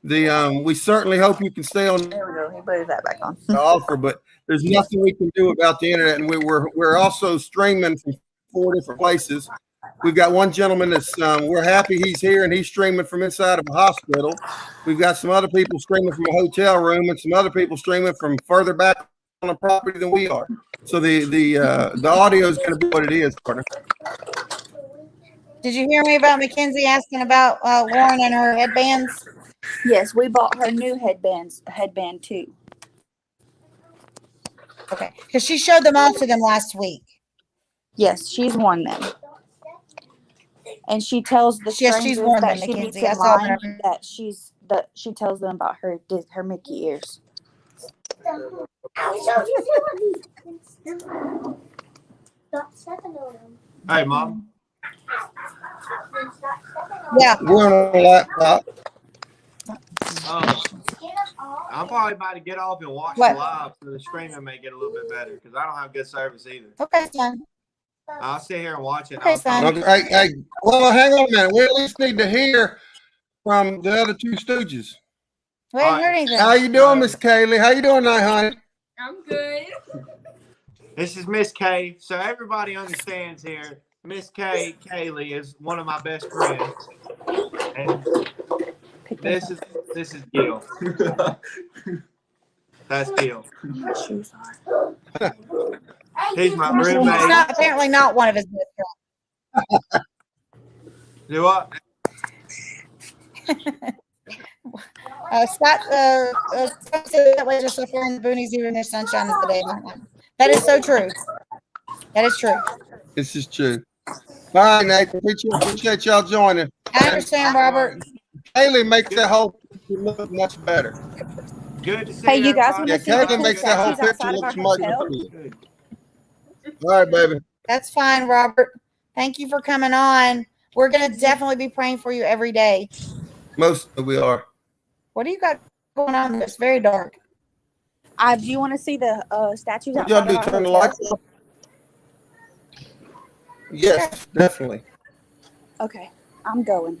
We certainly hope you can stay on There we go. He put that back on. the offer, but there's nothing we can do about the internet. And we're also streaming from 4 different places. We've got one gentleman that's we're happy he's here and he's streaming from inside of a hospital. We've got some other people streaming from a hotel room and some other people streaming from further back on the property than we are. So the audio is going to be what it is, partner. Did you hear me about Mackenzie asking about Lauren and her headbands? Yes, we bought her new headband too. Okay, because she showed them all to them last week. Yes, she's worn them. And she tells the Yes, strangers she's worn that them, she Mackenzie. meets I in saw line her. that she tells them about her Mickey ears. Hey, Mom. Yeah. We're on a laptop. I'm probably about to get off and watch What? the live so the streaming may get a little bit better because I don't have good service either. Okay, son. I'll sit here and watch it. Okay, I'll son. Okay, well, hang on a minute. We at least need to hear from the other two stooges. We ain't heard anything. How you doing, Miss Kaylee? How you doing tonight, honey? I'm good. This is Miss K. So everybody understands here, Miss K, Kaylee, is one of my best friends. And this is Gil. That's Gil. He's my He's roommate. apparently not one of his best friends. Do what? Scott said that way just so far in the boonies, even their sunshine is the day. That is so true. That is true. This is true. All right, Nathan. Appreciate y'all joining. I understand, Robert. Kaylee makes that whole picture look much better. Good to see Hey, you guys everybody. want to see Kaylee the makes that whole statues picture outside of our look much hotel? better. All right, baby. That's fine, Robert. Thank you for coming on. We're going to definitely be praying for you every day. Mostly we are. What do you got going on? It's very dark. Do you want to see the statues What y'all outside do? of our Turn the hotel? lights off? Yes, definitely. Okay, I'm going.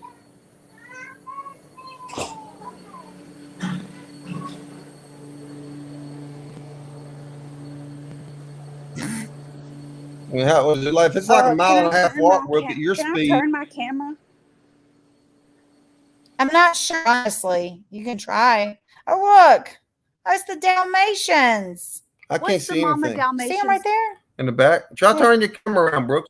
I mean, how was it like? If it's like a mile and a half walk, we'll get your Can speed. I turn my camera? I'm not sure, honestly. You can try. Oh, look. That's the Dalmatians. I can't What's the see mama anything. Dalmatians? See them right there? In the back. Try turning your camera around, Brooke.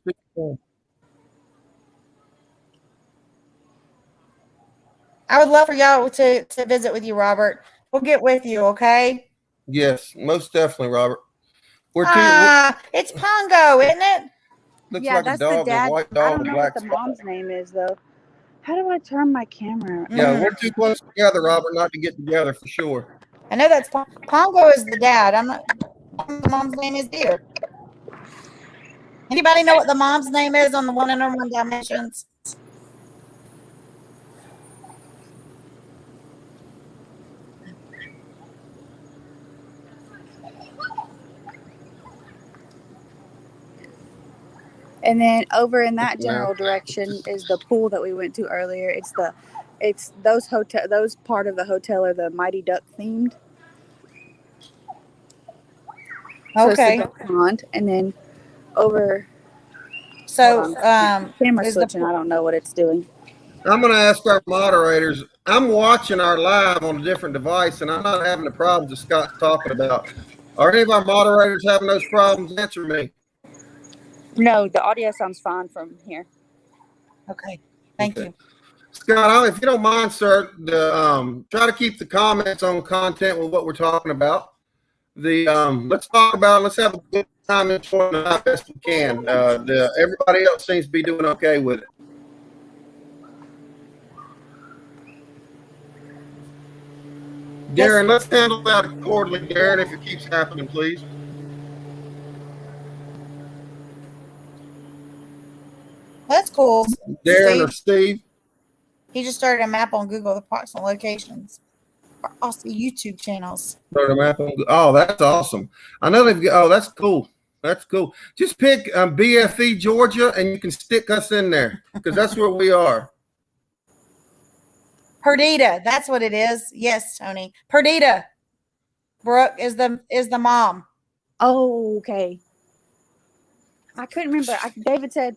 I would love for y'all to visit with you, Robert. We'll get with you, okay? Yes, most definitely, Robert. We're It's Pongo, isn't it? looks Yeah, like a that's the dog, a dad. white I dog, don't with a know black what the spot. mom's name is though. How do I turn my camera? Yeah, we're too close together, Robert, not to get together for sure. I know that's Pongo is the dad. I'm not. The mom's name is Deer. Anybody know what the mom's name is on the 101 Dalmatians? And then over in that No. general direction is the pool that we went to earlier. It's those part of the hotel are the Mighty Duck themed. So it's the Okay. duck pond, and then over. So Camera is the switching. I don't know what it's doing. I'm going to ask our moderators. I'm watching our live on a different device, and I'm not having the problems that Scott's talking about. Are any of our moderators having those problems? Answer me. No, the audio sounds fine from here. okay. Thank you. Scott, if you don't mind, sir, try to keep the comments on content with what we're talking about. Let's have a good time enjoying it as best we can. Everybody else seems to be doing okay with it. Darren, let's handle that accordingly, Darren, if it keeps happening, please. That's cool. Darren or Steve? He just started a map on Google of approximate locations for also YouTube channels. Oh, that's awesome. I know they've got, that's cool. That's cool. Just pick BFE, Georgia, and you can stick us in there because that's where we are. Perdita, that's what it is. Yes, Tony. Perdita. Brooke is the mom. Oh, okay. I couldn't remember. David said,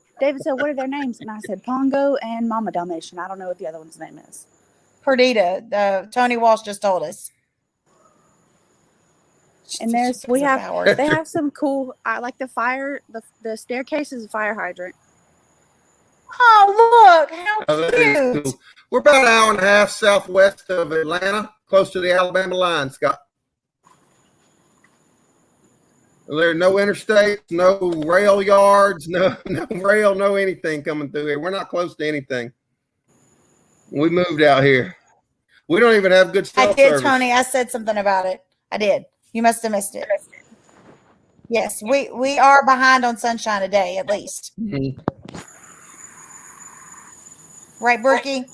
what are their names? And I said, Pongo and Mama Dalmatian. I don't know what the other one's name is. Perdita. Tony Walsh just told us. And they have some cool, I like the fire, the staircase is a fire hydrant. Oh, look, how cute. Cool. We're about an hour and a half southwest of Atlanta, close to the Alabama line, Scott. There are no interstates, no rail yards, no rail, no anything coming through here. We're not close to anything. We moved out here. We don't even have good cell I did, service. Tony. I said something about it. I did. You must have missed it. Yes, we are behind on sunshine a day, at least. Mm-hmm. Right, Brookie?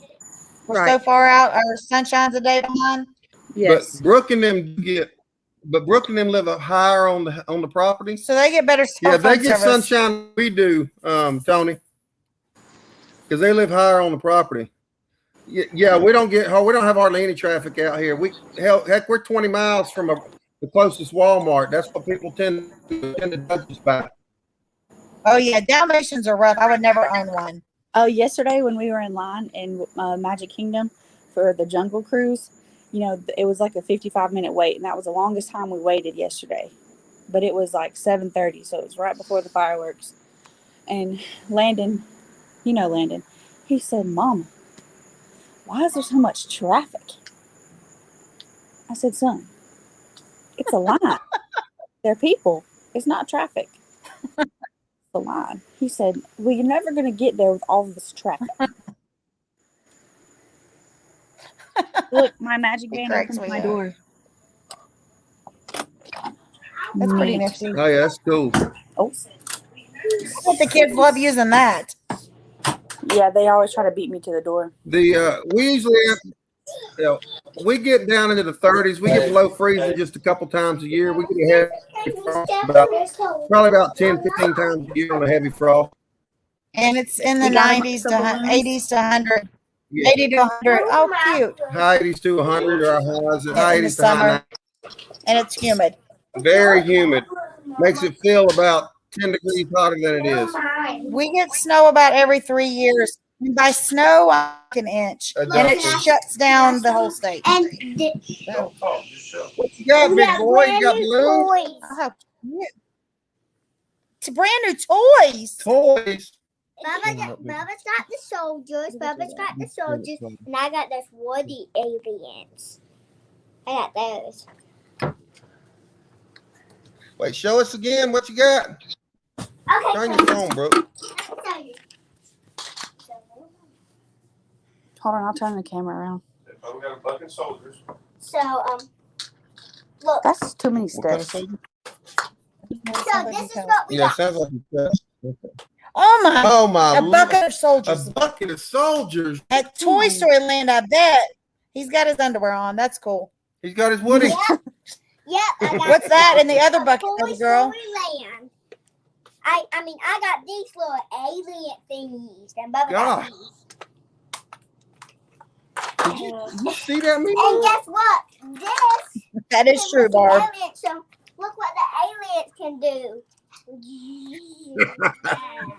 We're Right. so far out. Our sunshine's a day behind. Yes. But Brooke and them live up higher on the property. So they get better cell Yeah, they phone get service. sunshine. We do, Tony, because they live higher on the property. Yeah, we don't have hardly any traffic out here. Heck, we're 20 miles from the closest Walmart. That's what people tend to judge us by. Oh yeah, Dalmatians are rough. I would never own one. Oh, yesterday when we were in line in Magic Kingdom for the Jungle Cruise, it was like a 55-minute wait, and that was the longest time we waited yesterday. But it was like 7:30, so it was right before the fireworks. And Landon, Landon, he said, "Mama, why is there so much traffic?" I said, "Son, it's a line. They're people. It's not traffic. It's a line." He said, "Well, you're never going to get there with all this traffic." Look, my magic band cracks opens me my up. door. That's pretty Neat. nifty. Oh yeah, that's cool. Oh, I bet the kids love using that. yeah, they always try to beat me to the door. We usually we get down into the 30s. We get below freezing just a couple times a year. We get a heavy frost probably about 10, 15 times a year on a heavy frost. And it's in the We got 90s to some balloons. 80s to 100. Yeah. 80 to 100. Oh, cute. High 80s to 100 or highs at high In the 80s to high summer. And it's humid. 90s. Very humid. Makes it feel about 10 degrees hotter than it is. We get snow about every 3 years. And by snow, like an inch. And it shuts down the whole state. And So, What you got, big boy? You got balloons? oh, cute. It's brand new toys. Toys. Bubba's got the soldiers. And I got those woody aliens. I got those. Wait, show us again what you got. Okay. Turn your phone, Brooke. Hold on, I'll turn the camera around. We got a fucking soldiers. So, look. That's too many What kind of steps. soldier? So this is what we Yeah, got. sounds like you Oh my! my A Lord. bucket of soldiers. A bucket of soldiers. At Toy Story Land, I bet he's got his underwear on. That's cool. He's got his Woody. Yep. I got What's that in the other bucket, Toy little girl? Story Land. I got these little alien thingies. And Bubba God. got these. Did you see that, And Mimi? guess what? This That is true, Barb. alien, so look what the aliens can do.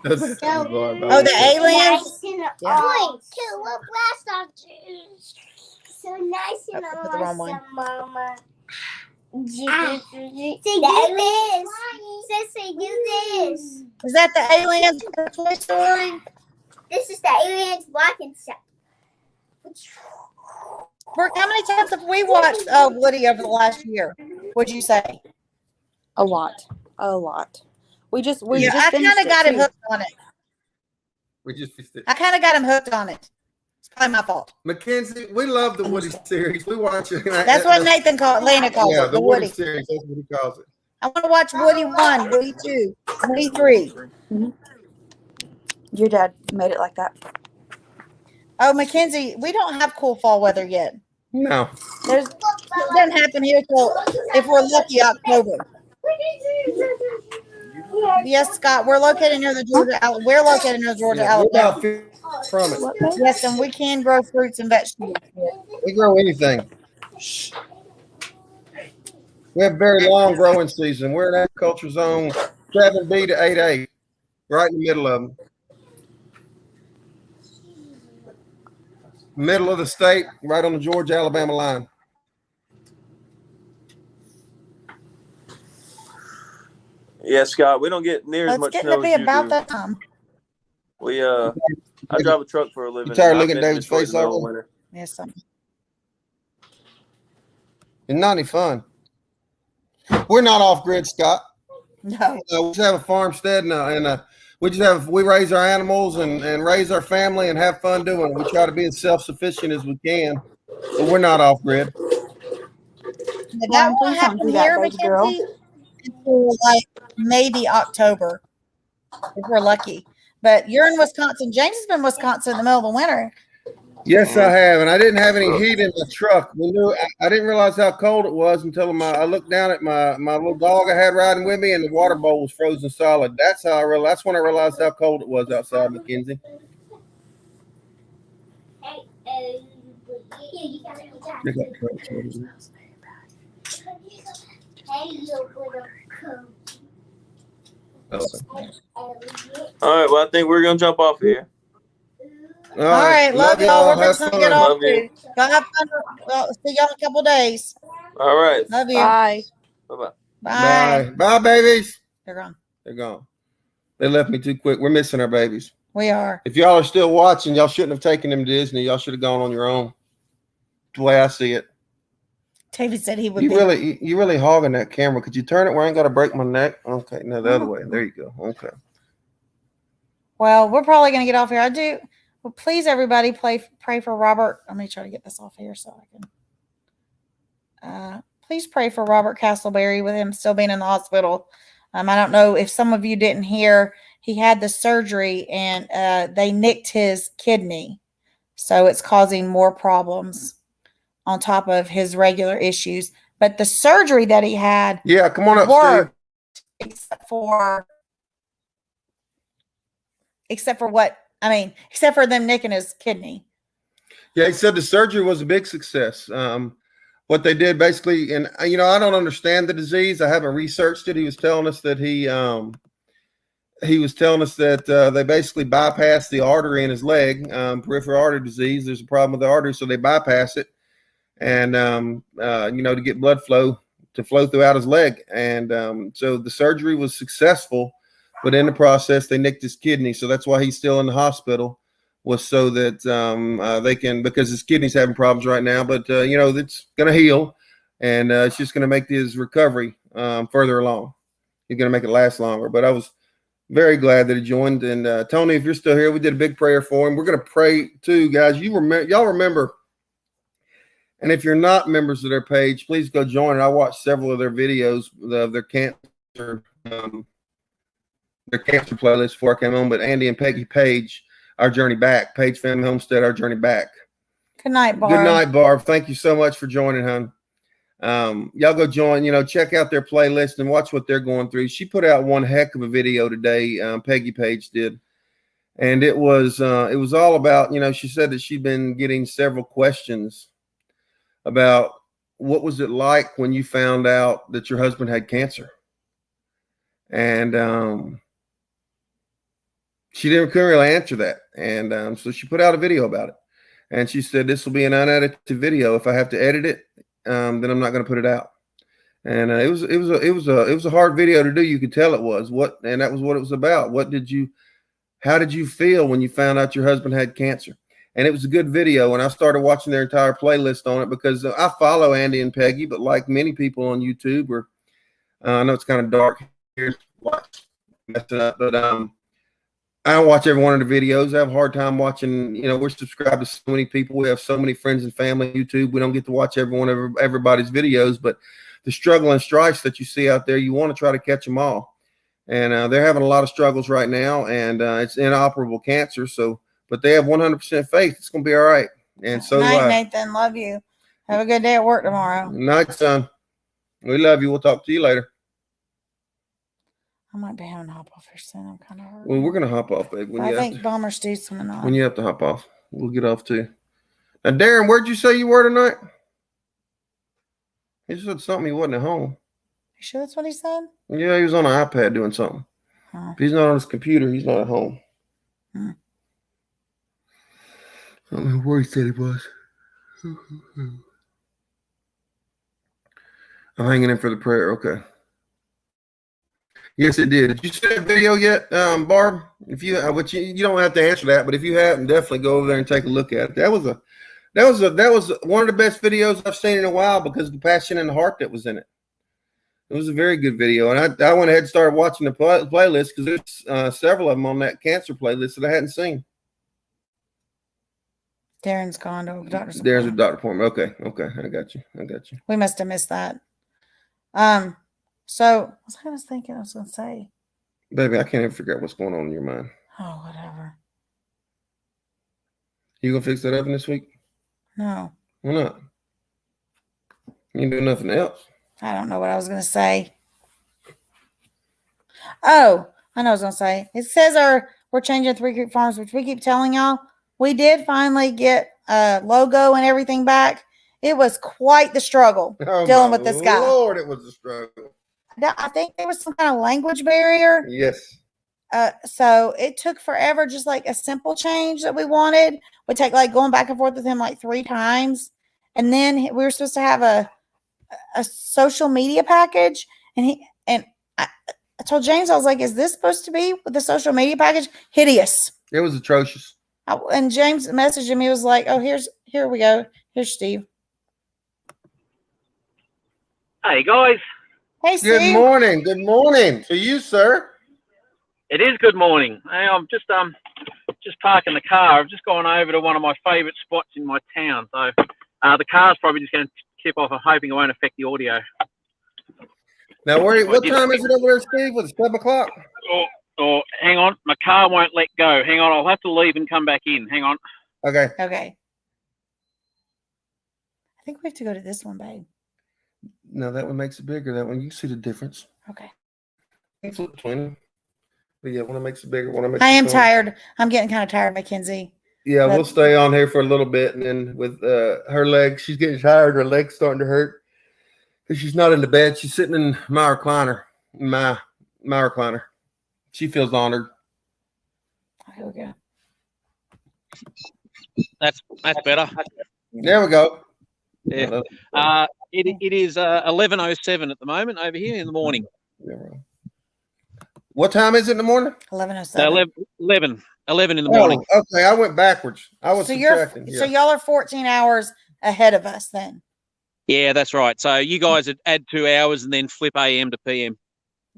That's So- Barb. Oh, the aliens? Nice and Yeah. awesome. Look, last off. So nice and I put the wrong one. awesome, Mama. See, do this. Sissy, do this. Is that the aliens from Toy Story? This is the aliens walking stuff. Brooke, how many times have we watched Woody over the last year? Would you say? A lot. We just Yeah, I kind finished of got him too. hooked on it. We just fixed it. I kind of got him hooked on it. It's probably my fault. Mackenzie, we love the Woody series. We watch it. That's what Lena calls Yeah, it, the the Woody Woody. series. That's what he calls it. I want to watch Woody 1, Woody 2, Woody 3. Your dad made it like that. Oh, Mackenzie, we don't have cool fall weather yet. No. It doesn't happen here till, if we're lucky, October. Yes, Scott, we're located near the Georgia. We're located near Georgia, Yeah, we're Alabama. about 50 from it. Yes, and we can grow fruits and vegetables here. We grow anything. We have a very long growing season. We're in agriculture zone 7B to 8A, right in the middle of them. Middle of the state, right on the Georgia-Alabama line. Yeah, Scott, we don't get near as It's much getting snow to be as you about do. that time. I drive a truck for a living. You tired and looking I've at been in David's Detroit face in the middle of already? winter. Yes, sir. It's not any fun. We're not off grid, Scott. No. We just have a farmstead and we raise our animals and raise our family and have fun doing it. We try to be as self-sufficient as we can, but we're not off grid. That Mom, won't please don't happen do that, here, baby girl. Mackenzie, until like maybe October, if we're lucky. But you're in Wisconsin. James has been in Wisconsin in the middle of the winter. Yes, I have, and I didn't have any heat in the truck. I didn't realize how cold it was until I looked down at my little dog I had riding with me, and the water bowl was frozen solid. That's when I realized how cold it was outside, Mackenzie. All right. Well, I think we're gonna jump off here. All right. Love y'all. We're Have going to get fun. off Love you. too. Y'all have fun. Well, see y'all in a couple days. All right. Love you. Bye. Bye-bye. Bye. Bye, babies. They're gone. They're gone. They left me too quick. We're missing our babies. We are. If y'all are still watching, y'all shouldn't have taken them to Disney. Y'all should have gone on your own. The way I see it. David said he would You be. you really hogging that camera. Could you turn it where I ain't got to break my neck? Okay, no, the other way. There you go. Okay. Well, we're probably going to get off here. Well, please, everybody, pray for Robert. Let me try to get this off here so I can. Please pray for Robert Castleberry with him still being in the hospital. I don't know if some of you didn't hear, he had the surgery and they nicked his kidney. So it's causing more problems on top of his regular issues. But the surgery that he had come on up, worked, Steve. except for them nicking his kidney. Yeah, he said the surgery was a big success. What they did basically, and I don't understand the disease. I haven't researched it. He was telling us that they basically bypassed the artery in his leg, peripheral artery disease. There's a problem with the artery, so they bypass it, and to get blood flow to flow throughout his leg. And so the surgery was successful, but in the process, they nicked his kidney. So that's why he's still in the hospital, was so that they can, because his kidney's having problems right now, but it's going to heal, and it's just going to make his recovery further along. He's going to make it last longer. But I was very glad that he joined. And Tony, if you're still here, we did a big prayer for him. We're going to pray too, guys. Y'all remember, and if you're not members of their page, please go join it. I watched several of their videos of their cancer playlist before I came on. But Andy and Peggy Page, Our Journey Back, Page Family Homestead, Our Journey Back. Good night, Barb. Good night, Barb. Thank you so much for joining, hon. Y'all go join, check out their playlist and watch what they're going through. She put out one heck of a video today. Peggy Page did. And it was all about, she said that she'd been getting several questions about what was it like when you found out that your husband had cancer. And she couldn't really answer that. And so she put out a video about it. And she said, this will be an unedited video. If I have to edit it, then I'm not going to put it out. And it was a hard video to do. You could tell it was. And that was what it was about. How did you feel when you found out your husband had cancer? And it was a good video. And I started watching their entire playlist on it because I follow Andy and Peggy, but like many people on YouTube, I know it's kind of dark here, messing up, but I don't watch every one of the videos. I have a hard time watching. We're subscribed to so many people. We have so many friends and family on YouTube. We don't get to watch every one of everybody's videos, but the struggle and strife that you see out there, you want to try to catch them all. And they're having a lot of struggles right now, and it's inoperable cancer. So, but they have 100% faith. It's going to be all right. And so Good night, Nathan. Love you. Have a good day at work tomorrow. Night, son. We love you. We'll talk to you later. I might be having to hop off here soon. I'm kind of hurt. Well, we're going to hop off, babe. I think Bomber Stew's coming on. When you have to hop off, we'll get off too. Now, Darren, where'd you say you were tonight? He said something. He wasn't at home. You sure that's what he said? Yeah, he was on an iPad doing something. Huh. If he's not on his computer, he's not at home. I don't know where he said he was. I'm hanging in for the prayer. Okay. Yes, it did. Did you see that video yet, Barb? If you, which you don't have to answer that, but if you haven't, definitely go over there and take a look at it. That was one of the best videos I've seen in a while because of the passion and the heart that was in it. It was a very good video, and I went ahead and started watching the playlist because there's several of them on that cancer playlist that I hadn't seen. Darren's gone to doctor's appointment. Darren's a doctor appointment. Okay, I got you. We must have missed that. So I was thinking I was going to say. Baby, I can't even figure out what's going on in your mind. Oh, whatever. You gonna fix that oven this week? No, Why not? You ain't doing nothing else. I don't know what I was going to say. Oh, I know what I was going to say. It says we're changing Three Creek Farms, which we keep telling y'all. We did finally get a logo and everything back. It was quite the struggle dealing with this guy. Lord, it was a struggle. I think there was some kind of language barrier. Yes. So it took forever, just like a simple change that we wanted would take like going back and forth with him like 3 times. And then we were supposed to have a social media package. And I told James, I was like, is this supposed to be with the social media package? Hideous. It was atrocious. And James messaged him. He was like, oh, here we go. Here's Steve. Hey, guys. Hey, Steve. Good morning. Good morning to you, sir. It is good morning. Hey, I'm just parking the car. I've just gone over to one of my favourite spots in my town. So the car's probably just going to tip off. I'm hoping it won't affect the audio. Now, what time is it over there, Steve? Was it 7 o'clock? Oh, hang on. My car won't let go. Hang on. I'll have to leave and come back in. Hang on. Okay. Okay. I think we have to go to this one, babe. No, that one makes it bigger. That one, you see the difference. Okay. Flip between them. But yeah, one makes it bigger. One makes I am it smaller. tired. I'm getting kind of tired, Mackenzie. Yeah, we'll stay on here for a little bit, and then with her legs, she's getting tired. Her legs starting to hurt because she's not in the bed. She's sitting in my recliner. My recliner. She feels honored. Here we go. That's better. There we go. Yeah. It is 11:07 at the moment over here in the morning. What time is it in the morning? 11:07. 11 in the morning. Oh, okay. I went backwards. I was subtracting. So y'all are 14 hours ahead of us then. Yeah, that's right. So you guys would add 2 hours and then flip AM to PM.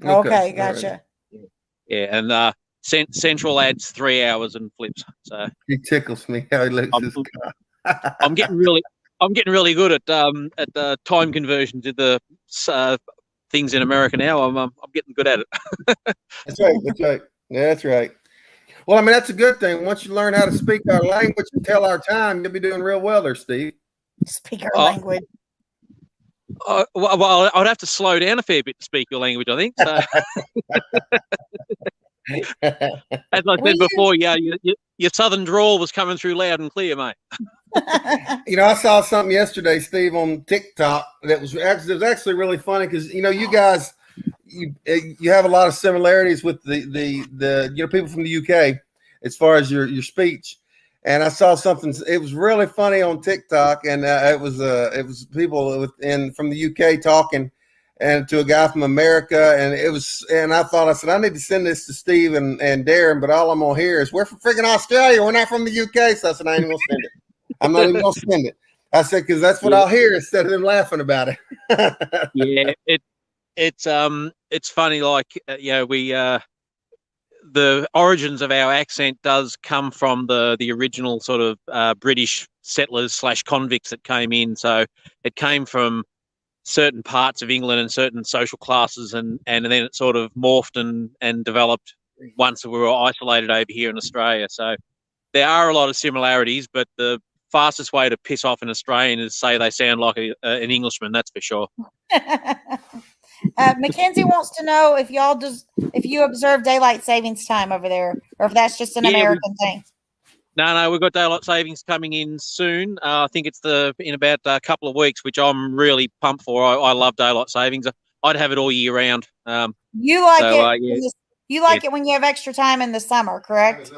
Okay, gotcha. Yeah, and Central adds 3 hours and flips. So he tickles me how he looks this guy. I'm getting really good at time conversions in the things in America now. I'm getting good at it. That's right. That's right. Yeah, that's right. Well, I mean, that's a good thing. Once you learn how to speak our language and tell our time, you'll be doing real well there, Steve. Speak our language. Well, I'd have to slow down a fair bit to speak your language, I think. So. As I said before, yeah, your southern drawl was coming through loud and clear, mate. I saw something yesterday, Steve, on TikTok that was actually really funny because you guys you have a lot of similarities with the people from the UK as far as your speech. And I saw something. It was really funny on TikTok, and it was people from the UK talking, and to a guy from America, and I said I need to send this to Steve and Darren, but all I'm gonna hear is we're from freaking Australia. We're not from the UK, so I said I ain't gonna send it. I'm not even gonna send it. I said because that's what I'll hear instead of them laughing about it. Yeah, it's funny. Like we. The origins of our accent does come from the original sort of British settlers / convicts that came in. So it came from certain parts of England and certain social classes, and then it sort of morphed and developed once we were isolated over here in Australia. So there are a lot of similarities, but the fastest way to piss off an Australian is say they sound like an Englishman. That's for sure. Mackenzie wants to know if you observe daylight savings time over there, or if that's just an American thing. No, we've got daylight savings coming in soon. I think it's in about a couple of weeks, which I'm really pumped for. I love daylight savings. I'd have it all year round. You like it? You like it when you have extra time in the summer, correct?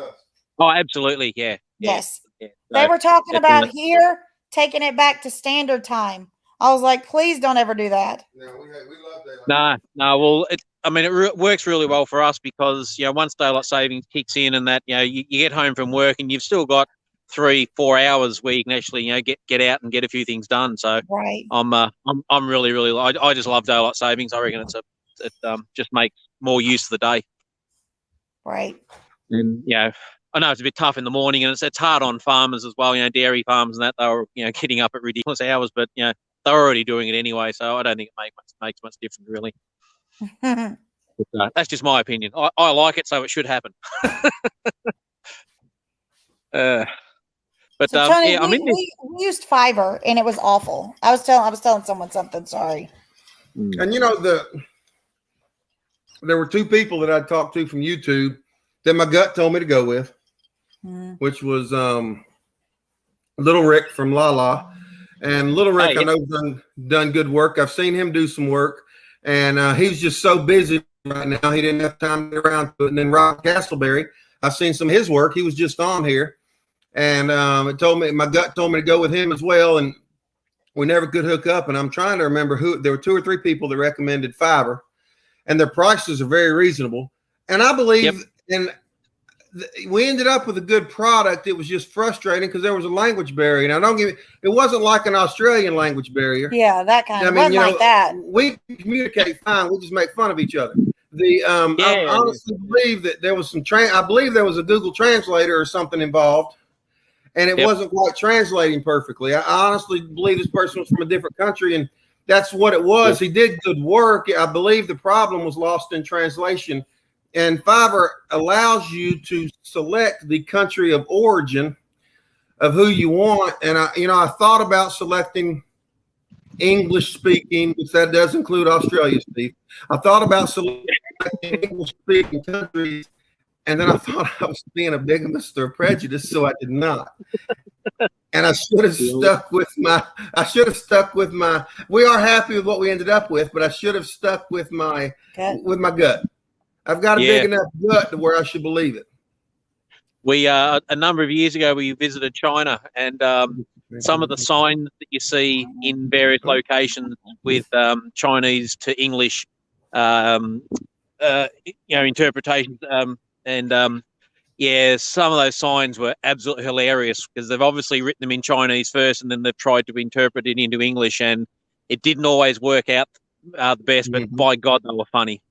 Oh, absolutely, yeah. Yes. Yeah. They were talking about here taking it back to standard time. I was like, please don't ever do that. No, we love daylight. No. Well, it works really well for us because once daylight savings kicks in and that you get home from work and you've still got 3-4 hours where you can actually get out and get a few things done. So right. I'm really I just love daylight savings. I reckon it just makes more use of the day. Right. And I know it's a bit tough in the morning, and it's hard on farmers as well. Dairy farms and that they were getting up at ridiculous hours, but they're already doing it anyway, so I don't think it makes much difference really. But, that's just my opinion. I like it, so it should happen. But So Tony, yeah, I mean, we used Fiverr and it was awful. I was telling someone something. Sorry. And there were two people that I talked to from YouTube that my gut told me to go with, which was Little Rick from La La. And Little Rick, I know, done good work. I've seen him do some work, and he's just so busy right now. He didn't have time to get around to it. And then Rob Castleberry, I've seen some of his work. He was just on here, and my gut told me to go with him as well. And we never could hook up. And I'm trying to remember who. There were two or three people that recommended Fiverr, and their prices are very reasonable. And I believe we ended up with a good product. It was just frustrating because there was a language barrier. Now, it wasn't like an Australian language barrier. Yeah, that kind of wasn't like that. We communicate fine. We just make fun of each other. I honestly believe that there was I believe there was a Google Translator or something involved, and it wasn't quite translating perfectly. I honestly believe this person was from a different country, and that's what it was. He did good work. I believe the problem was lost in translation. And Fiverr allows you to select the country of origin of who you want. And I thought about selecting English speaking, which that does include Australia, Steve. I thought about selecting English speaking countries, and then I thought I was being a bigamist or prejudiced, so I did not. And I should have stuck with my. We are happy with what we ended up with, but I should have stuck with my gut. I've got a big enough gut to where I should believe it. We a number of years ago we visited China, and some of the signs that you see in various locations with Chinese to English, interpretations, some of those signs were absolutely hilarious because they've obviously written them in Chinese first, and then they've tried to interpret it into English, and it didn't always work out the best. But by God, they were funny.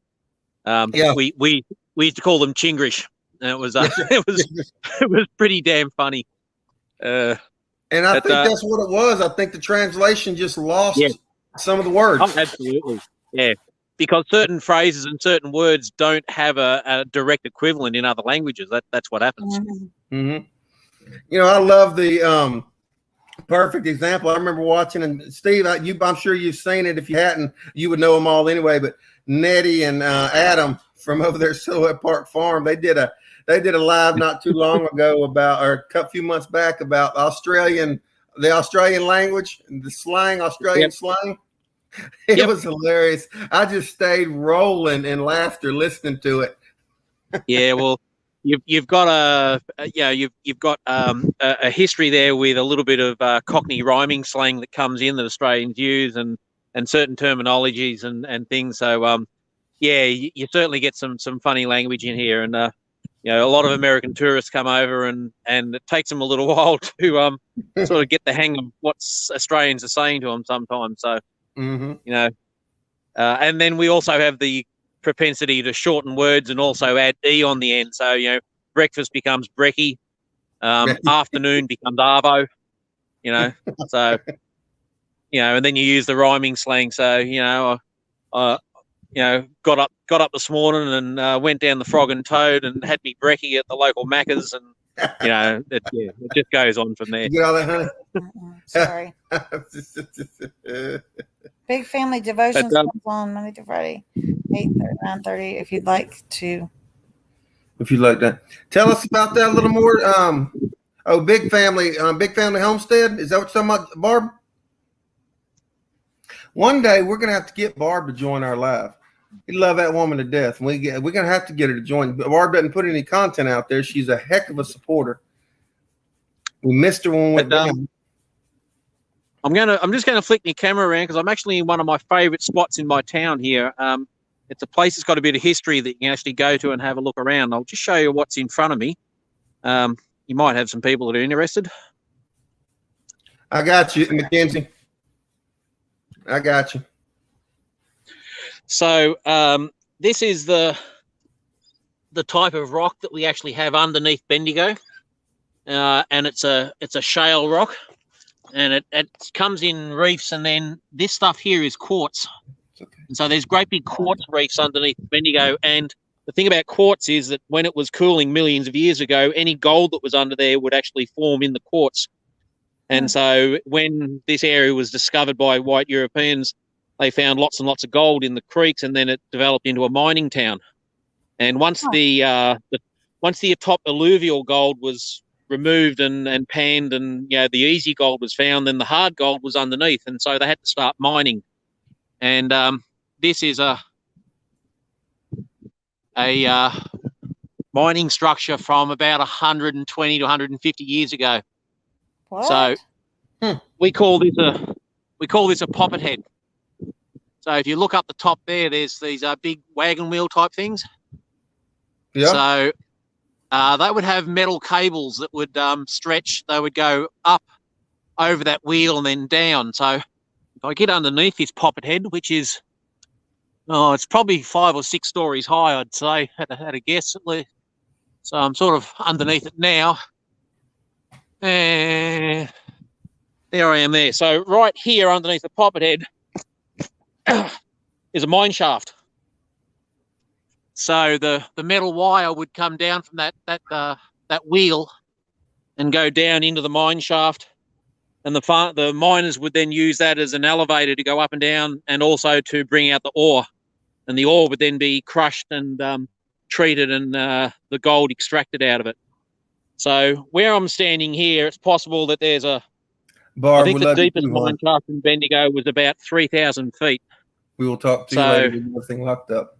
We used to call them Chingrish, and it was pretty damn funny. And I think that's what it was. I think the translation just lost some of the words. Oh, absolutely, yeah. Because certain phrases and certain words don't have a direct equivalent in other languages. That's what happens. Mm-hmm. I love the perfect example. I remember watching, and Steve, I'm sure you've seen it. If you hadn't, you would know them all anyway. But Nettie and Adam from over there, Silhouette Park Farm, they did a live not too long ago a few months back about the Australian language and the slang, Australian slang. It was hilarious. I just stayed rolling in laughter listening to it. Yeah, well, you've got a history there with a little bit of Cockney rhyming slang that comes in that Australians use, and certain terminologies and things. So you certainly get some funny language in here, and a lot of American tourists come over, and it takes them a little while to sort of get the hang of what Australians are saying to them sometimes. So. And then we also have the propensity to shorten words and also add E on the end. So, breakfast becomes brekkie, afternoon becomes arvo, so, and then you use the rhyming slang. So, got up this morning and went down the Frog and Toad and had me brekkie at the local Macca's, and it just goes on from there. You get all that, honey? Sorry. Big Family Devotions comes on Monday to Friday, 8:30, 9:30. If you'd like that, tell us about that a little more. Big Family Homestead. Is that what you're talking about, Barb? One day we're gonna have to get Barb to join our live. We love that woman to death. We're gonna have to get her to join. Barb doesn't put any content out there. She's a heck of a supporter. We missed her when we went down. I'm just gonna flick my camera around because I'm actually in one of my favorite spots in my town here. It's a place that's got a bit of history that you can actually go to and have a look around. I'll just show you what's in front of me. You might have some people that are interested. I got you, Mackenzie. I got you. So this is the type of rock that we actually have underneath Bendigo, and it's a shale rock. And it comes in reefs, and then this stuff here is quartz. Okay. And so there's great big quartz reefs underneath Bendigo. And the thing about quartz is that when it was cooling millions of years ago, any gold that was under there would actually form in the quartz And so when this area was discovered by white Europeans, they found lots and lots of gold in the creeks, and then it developed into a mining town. And once the top alluvial gold was removed and panned, and the easy gold was found, then the hard gold was underneath, and so they had to start mining. And this is a mining structure from about 120 to 150 years ago. What? So we call this a poppet head. So if you look up the top there, there's these big wagon wheel type things. Yeah. So they would have metal cables that would stretch. They would go up over that wheel and then down. So if I get underneath this poppet head, which is, it's probably 5 or 6 stories high, I'd say, had a guess at least. So I'm sort of underneath it now. And there I am there. So right here underneath the poppet head is a mine shaft. So the metal wire would come down from that wheel and go down into the mine shaft, and the miners would then use that as an elevator to go up and down, and also to bring out the ore. And the ore would then be crushed and treated, and the gold extracted out of it. So where I'm standing here, it's possible that there's I think the deepest mine shaft in Bendigo was about 3,000 feet. We will talk to you later with everything locked up.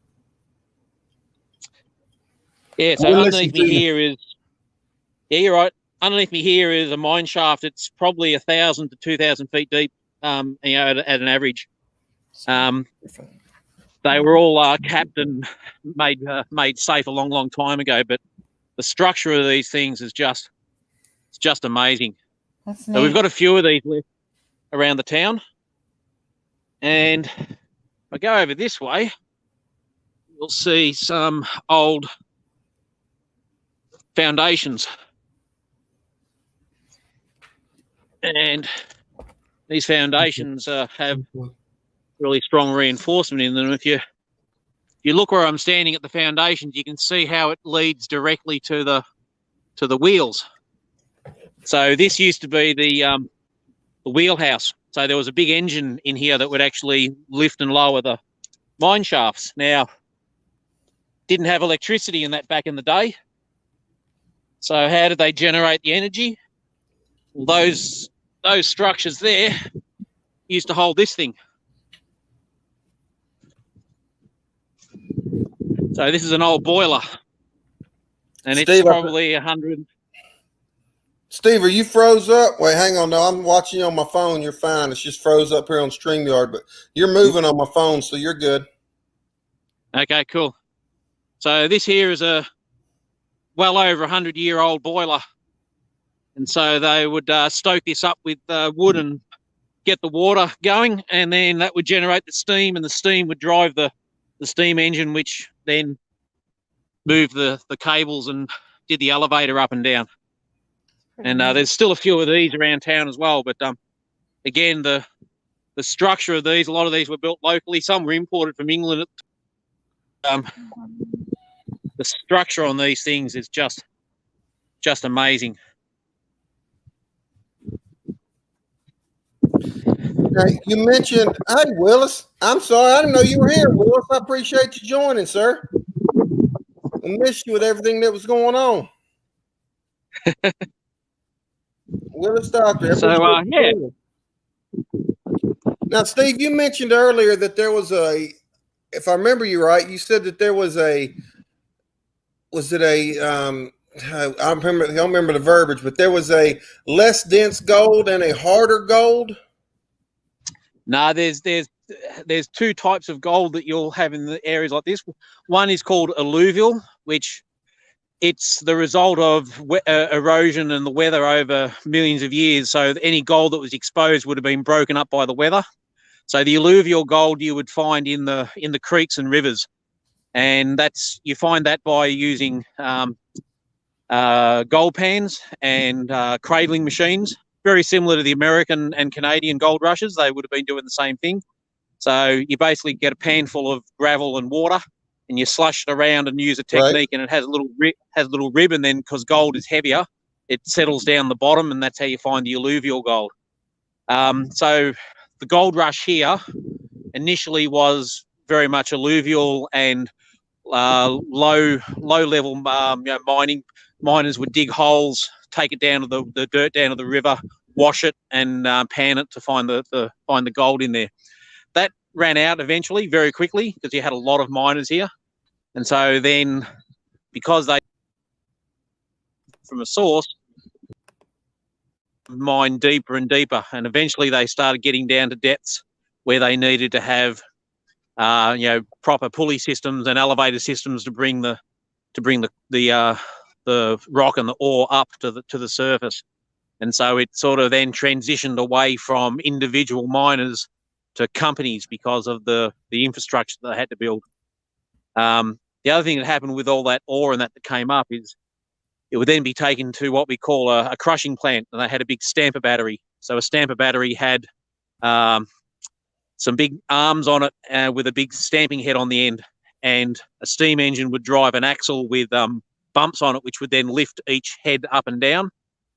Yeah, so underneath me here is, you're right. Underneath me here is a mine shaft. It's probably 1,000 to 2,000 feet deep, at an average. They were all capped and made safe a long, long time ago. But the structure of these things is just amazing. That's so we've got a few of these left around the town, and if I go over this way, you'll see some old foundations, and these foundations have really strong reinforcement in them. If you look where I'm standing at the foundations, you can see how it leads directly to the wheels. So this used to be the wheelhouse. So there was a big engine in here that would actually lift and lower the mine shafts. Now, didn't have electricity in that back in the day. So how did they generate the energy? Well, those structures there used to hold this thing. So this is an old boiler, and Steve, it's probably 100. Steve, are you froze up? Wait, hang on. No, I'm watching you on my phone. You're fine. It's just froze up here on StreamYard, but you're moving on my phone, so you're good. Okay, cool. So this here is a well over 100-year-old boiler, and so they would stoke this up with wood and get the water going, and then that would generate the steam, and the steam would drive the steam engine, which then moved the cables and did the elevator up and down. And there's still a few of these around town as well, but again, the structure of these, a lot of these were built locally. Some were imported from England. The structure on these things is just amazing. Hey, you mentioned, hey, Willis. I'm sorry, I didn't know you were here, Willis. I appreciate you joining, sir. I missed you with everything that was going on. Willis Doctor. So, yeah. Now, Steve, you mentioned earlier that there was if I remember you right, you said that there was I don't remember the verbiage, but there was a less dense gold and a harder gold. No, there's 2 types of gold that you'll have in the areas like this. One is called alluvial, which it's the result of erosion and the weather over millions of years. So any gold that was exposed would have been broken up by the weather. So the alluvial gold you would find in the creeks and rivers, and you find that by using gold pans and cradling machines. Very similar to the American and Canadian gold rushes. They would have been doing the same thing. So you basically get a pan full of gravel and water, and you slush it around and use a technique, and it has a little rib, and then because gold is heavier, it settles down the bottom, and that's how you find the alluvial gold. So the gold rush here initially was very much alluvial and low level mining. Miners would dig holes, take it down to the dirt down to the river, wash it, and pan it to find the gold in there. That ran out eventually very quickly because you had a lot of miners here, and so then because they from a source mine deeper and deeper, and eventually they started getting down to depths where they needed to have proper pulley systems and elevator systems to bring the rock and the ore up to the surface. And so it sort of then transitioned away from individual miners to companies because of the infrastructure that they had to build. The other thing that happened with all that ore and that came up is it would then be taken to what we call a crushing plant, and they had a big stamper battery. So a stamper battery had some big arms on it with a big stamping head on the end, and a steam engine would drive an axle with bumps on it, which would then lift each head up and down,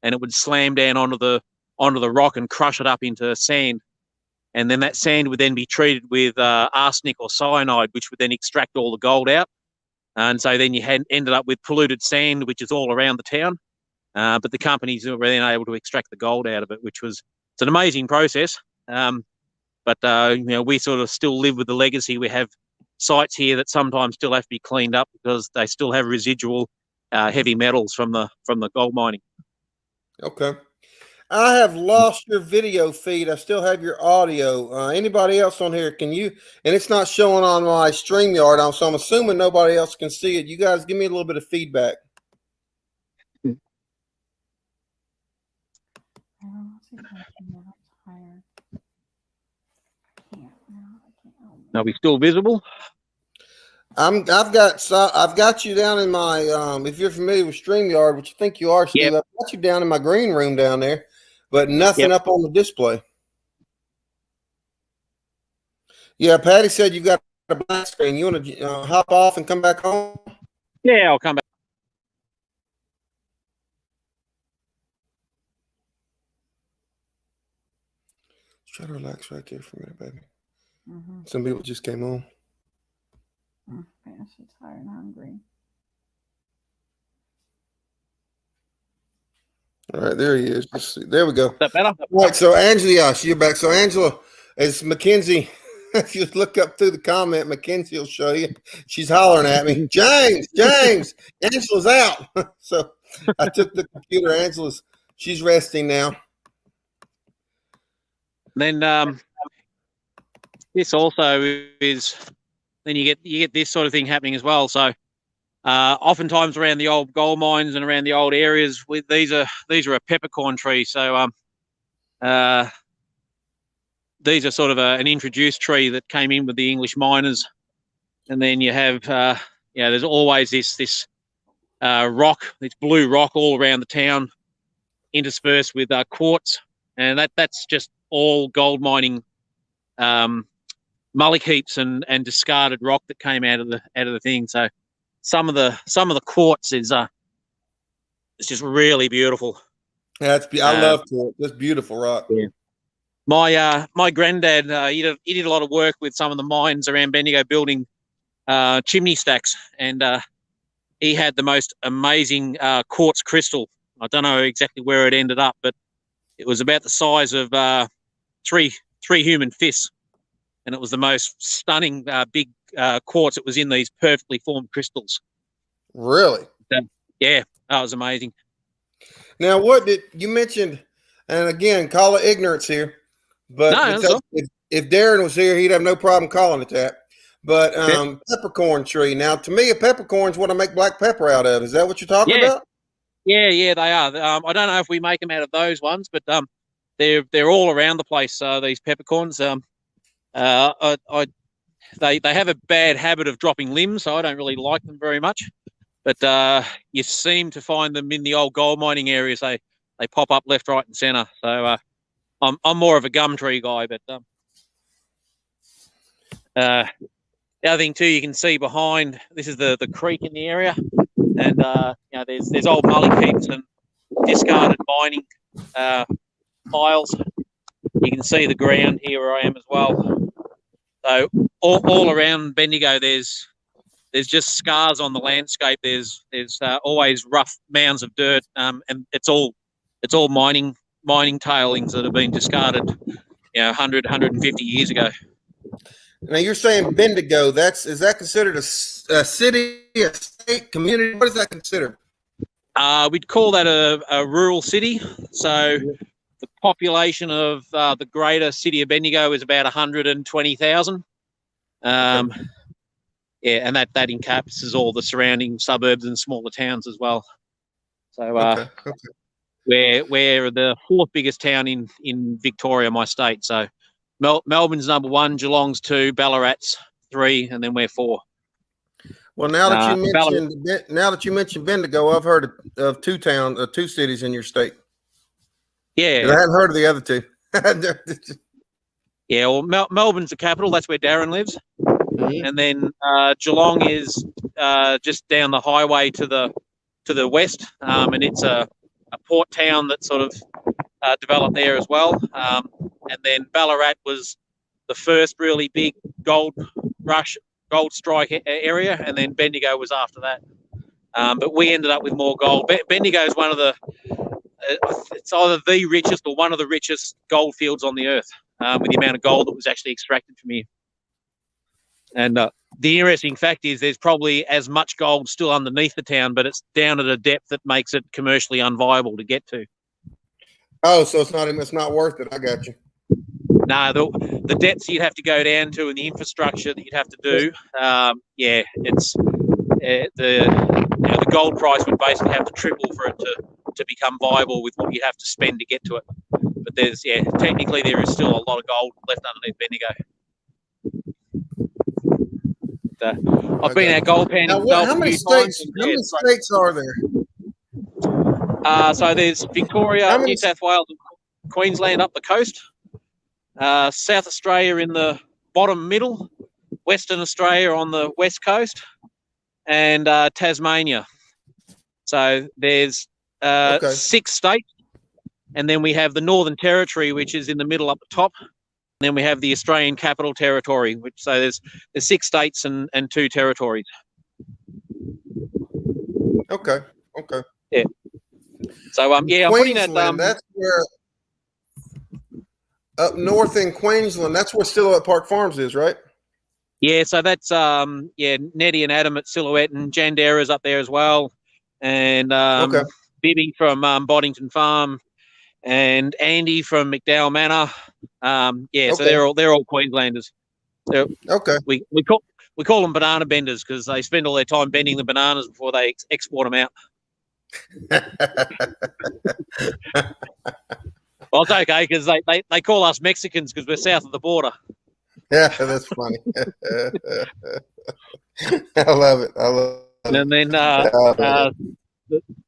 and it would slam down onto the rock and crush it up into sand. And then that sand would then be treated with arsenic or cyanide, which would then extract all the gold out. And so then you ended up with polluted sand, which is all around the town. But the companies were then able to extract the gold out of it, it's an amazing process. But we sort of still live with the legacy. We have sites here that sometimes still have to be cleaned up because they still have residual heavy metals from the gold mining. Okay. I have lost your video feed. I still have your audio. Anybody else on here? Can you? And it's not showing on my StreamYard, so I'm assuming nobody else can see it. You guys give me a little bit of feedback. Are we still visible? I've got you down in my if you're familiar with StreamYard, which I think you are, Steve. Yep. I've got you down in my green room down there, but nothing up on the display. Yeah, Patty said you got a black screen. You want to hop off and come back home? Yeah, I'll come back. Let's try to relax right there for a minute, baby. Some people just came on. She's tired and hungry. All right, there he is. Let's see. There we go. Is that better? All right, so Angela, you're back. So Angela, as Mackenzie, if you look up through the comment, Mackenzie will show you. She's hollering at me, James, Angela's out. So I took the computer. She's resting now. Then this also is. Then you get this sort of thing happening as well. So oftentimes around the old gold mines and around the old areas, these are a peppercorn tree. So these are sort of an introduced tree that came in with the English miners. And then you have there's always this rock, this blue rock all around the town, interspersed with quartz, and that's just all gold mining. Mullock heaps and discarded rock that came out of the thing. So some of the quartz is it's just really beautiful. Yeah, I love quartz. That's beautiful rock. Yeah. My granddad he did a lot of work with some of the mines around Bendigo building chimney stacks, and he had the most amazing quartz crystal. I don't know exactly where it ended up, but it was about the size of three human fists. And it was the most stunning big quartz. It was in these perfectly formed crystals. Really? Yeah, that was amazing. Now, what did you mentioned? And again, call it ignorance here. But No, if Darren was here, he'd have no problem calling it that. But peppercorn tree. Now, to me, a peppercorn is what I make black pepper out of. Is that what you're talking about? Yeah, they are. I don't know if we make them out of those ones, but they're all around the place. These peppercorns. They have a bad habit of dropping limbs, so I don't really like them very much. But you seem to find them in the old gold mining areas. They pop up left, right, and centre. So I'm more of a gum tree guy. But the other thing too, you can see behind this is the creek in the area, and there's old mullock heaps, and discarded mining piles. You can see the ground here where I am as well. So all around Bendigo, there's just scars on the landscape. There's always rough mounds of dirt, and it's all mining tailings that have been discarded, 100, 150 years ago. Now you're saying Bendigo. Is that considered a city, a state, community? What is that considered? We'd call that a rural city. So the population of the greater city of Bendigo is about 120,000. Yeah, and that encompasses all the surrounding suburbs and smaller towns as well. So we're the fourth biggest town in Victoria, my state. So Melbourne's number 1, Geelong's 2, Ballarat's 3, and then we're 4. Well, now that you mentioned Bendigo, I've heard of two cities in your state. Yeah, I hadn't heard of the other two. Yeah, well, Melbourne's the capital. That's where Darren lives. Mm-hmm. And then Geelong is just down the highway to the west, and it's a port town that sort of developed there as well. And then Ballarat was the first really big gold strike area, and then Bendigo was after that. But we ended up with more gold. Bendigo is one of the it's either the richest or one of the richest gold fields on the earth, with the amount of gold that was actually extracted from here. And the interesting fact is there's probably as much gold still underneath the town, but it's down at a depth that makes it commercially unviable to get to. Oh, so it's not worth it. I got you. No, the depths you'd have to go down to and the infrastructure that you'd have to do, it's the gold price would basically have to triple for it to become viable with what you'd have to spend to get to it. But technically there is still a lot of gold left underneath Bendigo. I've been out gold panning. How many states are there? So there's Victoria, New South Wales, and Queensland up the coast. South Australia in the bottom middle, Western Australia on the west coast, and Tasmania. So there's 6 states, and then we have the Northern Territory, which is in the middle up the top. And then we have the Australian Capital Territory, so there's 6 states and 2 territories. Okay. Yeah. So I'm putting that. That's where up north in Queensland. That's where Silhouette Park Farms is, right? Yeah. So that's Nettie and Adam at Silhouette, and Jandera's up there as well, and Bibby from Boddington Farm, and Andy from McDowell Manor. So they're all Queenslanders. We call them banana benders because they spend all their time bending the bananas before they export them out. Well, it's okay because they call us Mexicans because we're south of the border. Yeah, that's funny. I love it. And then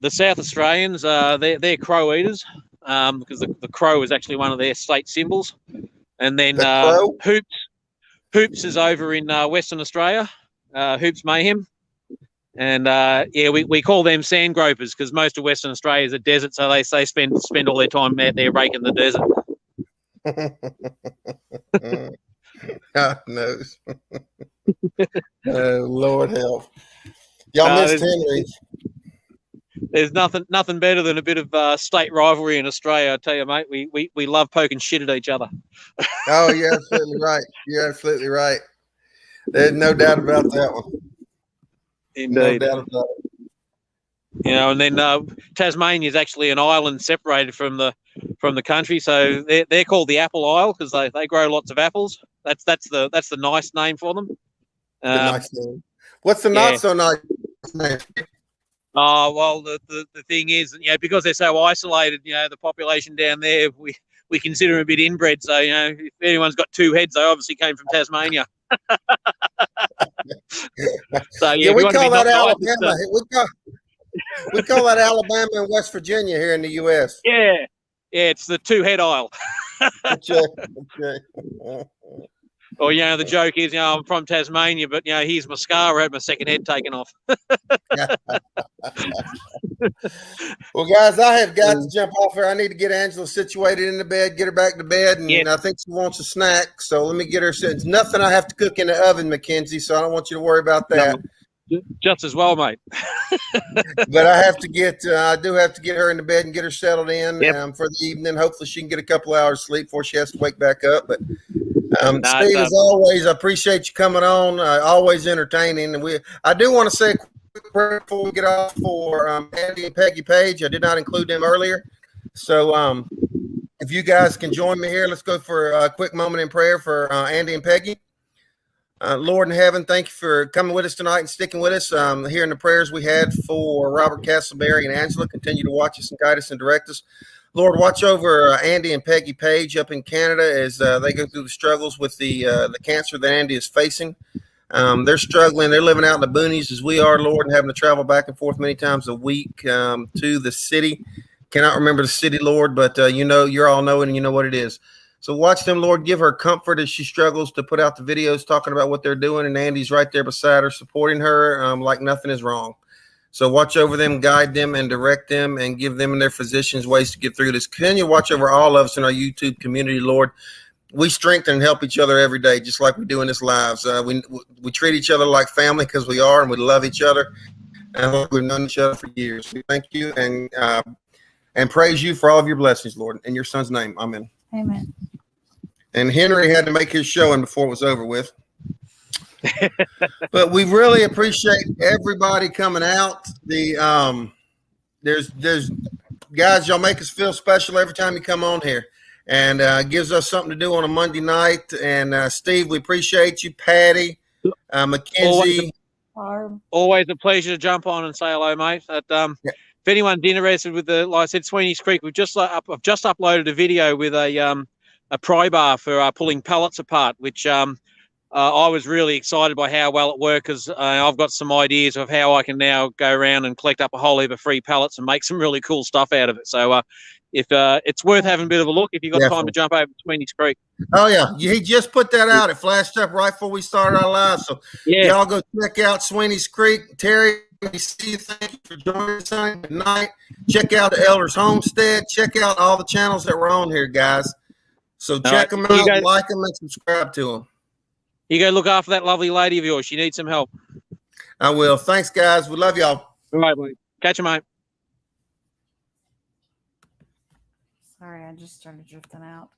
the South Australians, they're crow eaters. Because the crow is actually one of their state symbols. And then Hoops is over in Western Australia, Hoops Mayhem. And we call them sand gropers because most of Western Australia is a desert, so they spend all their time out there raking the desert. God knows. Lord help. Y'all missed Henry. There's nothing better than a bit of state rivalry in Australia, I tell you, mate. We love poking shit at each other. Oh, you're absolutely right. You're absolutely right. There's no doubt about that one. Indeed. No doubt about it. And then Tasmania is actually an island separated from the country, so they're called the Apple Isle because they grow lots of apples. That's the nice name for them. Nice name. What's the not so nice name? Oh, well, the thing is, because they're so isolated, the population down there, we consider them a bit inbred. So, if anyone's got 2 heads, they obviously came from Tasmania. So, we call that Alabama. We call that Alabama and West Virginia here in the U.S. Yeah, it's the 2-head isle. Okay. Or, the joke is, I'm from Tasmania, but, here's my scar. I had my second head taken off. Well, guys, I have got to jump off here. I need to get Angela situated in the bed, get her back to bed, and Yes. I think she wants a snack. So let me get her. It's nothing I have to cook in the oven, Mackenzie, so I don't want you to worry about that. No, just as well, mate. But I do have to get her in the bed and get her settled in for the evening. Hopefully she can get a couple hours sleep before she has to wake back up. But Steve, as always, I appreciate you coming on. Always entertaining. And I do want to say a quick prayer before we get off for Andy and Peggy Page. I did not include them earlier. So if you guys can join me here, let's go for a quick moment in prayer for Andy and Peggy. Lord in heaven, thank you for coming with us tonight and sticking with us. Hearing the prayers we had for Robert Castleberry and Angela, continue to watch us and guide us and direct us. Lord, watch over Andy and Peggy Page up in Canada as they go through the struggles with the cancer that Andy is facing. They're struggling. They're living out in the boonies as we are, Lord, and having to travel back and forth many times a week to the city. Cannot remember the city, Lord, but you're all knowing and you know what it is. So watch them, Lord. Give her comfort as she struggles to put out the videos talking about what they're doing, and Andy's right there beside her, supporting her like nothing is wrong. So watch over them, guide them, and direct them, and give them and their physicians ways to get through this. Continue to watch over all of us in our YouTube community, Lord. We strengthen and help each other every day, just like we do in this lives. We treat each other like family because we are, and we love each other. And Lord, we've known each other for years. We thank you and praise you for all of your blessings, Lord. In your son's name, amen. Amen. And Henry had to make his showing before it was over with. But we really appreciate everybody coming out. There's guys, y'all make us feel special every time you come on here, and gives us something to do on a Monday night. And Steve, we appreciate you. Patty, Mackenzie. Always a pleasure to jump on and say hello, mate. If anyone's interested with like I said, Sweeney's Creek, I've just uploaded a video with a pry bar for pulling pallets apart, which I was really excited by how well it worked, because I've got some ideas of how I can now go around and collect up a whole heap of free pallets and make some really cool stuff out of it. So if it's worth having a bit of a look, if you've got time to jump over to Sweeney's Creek. Oh, yeah. He just put that out. It flashed up right before we started our live. So y'all go check out Sweeney's Creek. Terry, we see you. Thank you for joining us. Good night. Check out the Elders Homestead. Check out all the channels that were on here, guys. So check them out, like them, and subscribe to them. You go look after that lovely lady of yours. She needs some help. I will. Thanks, guys. We love y'all. All right, mate. Catch you, mate. Sorry, I just started drifting out.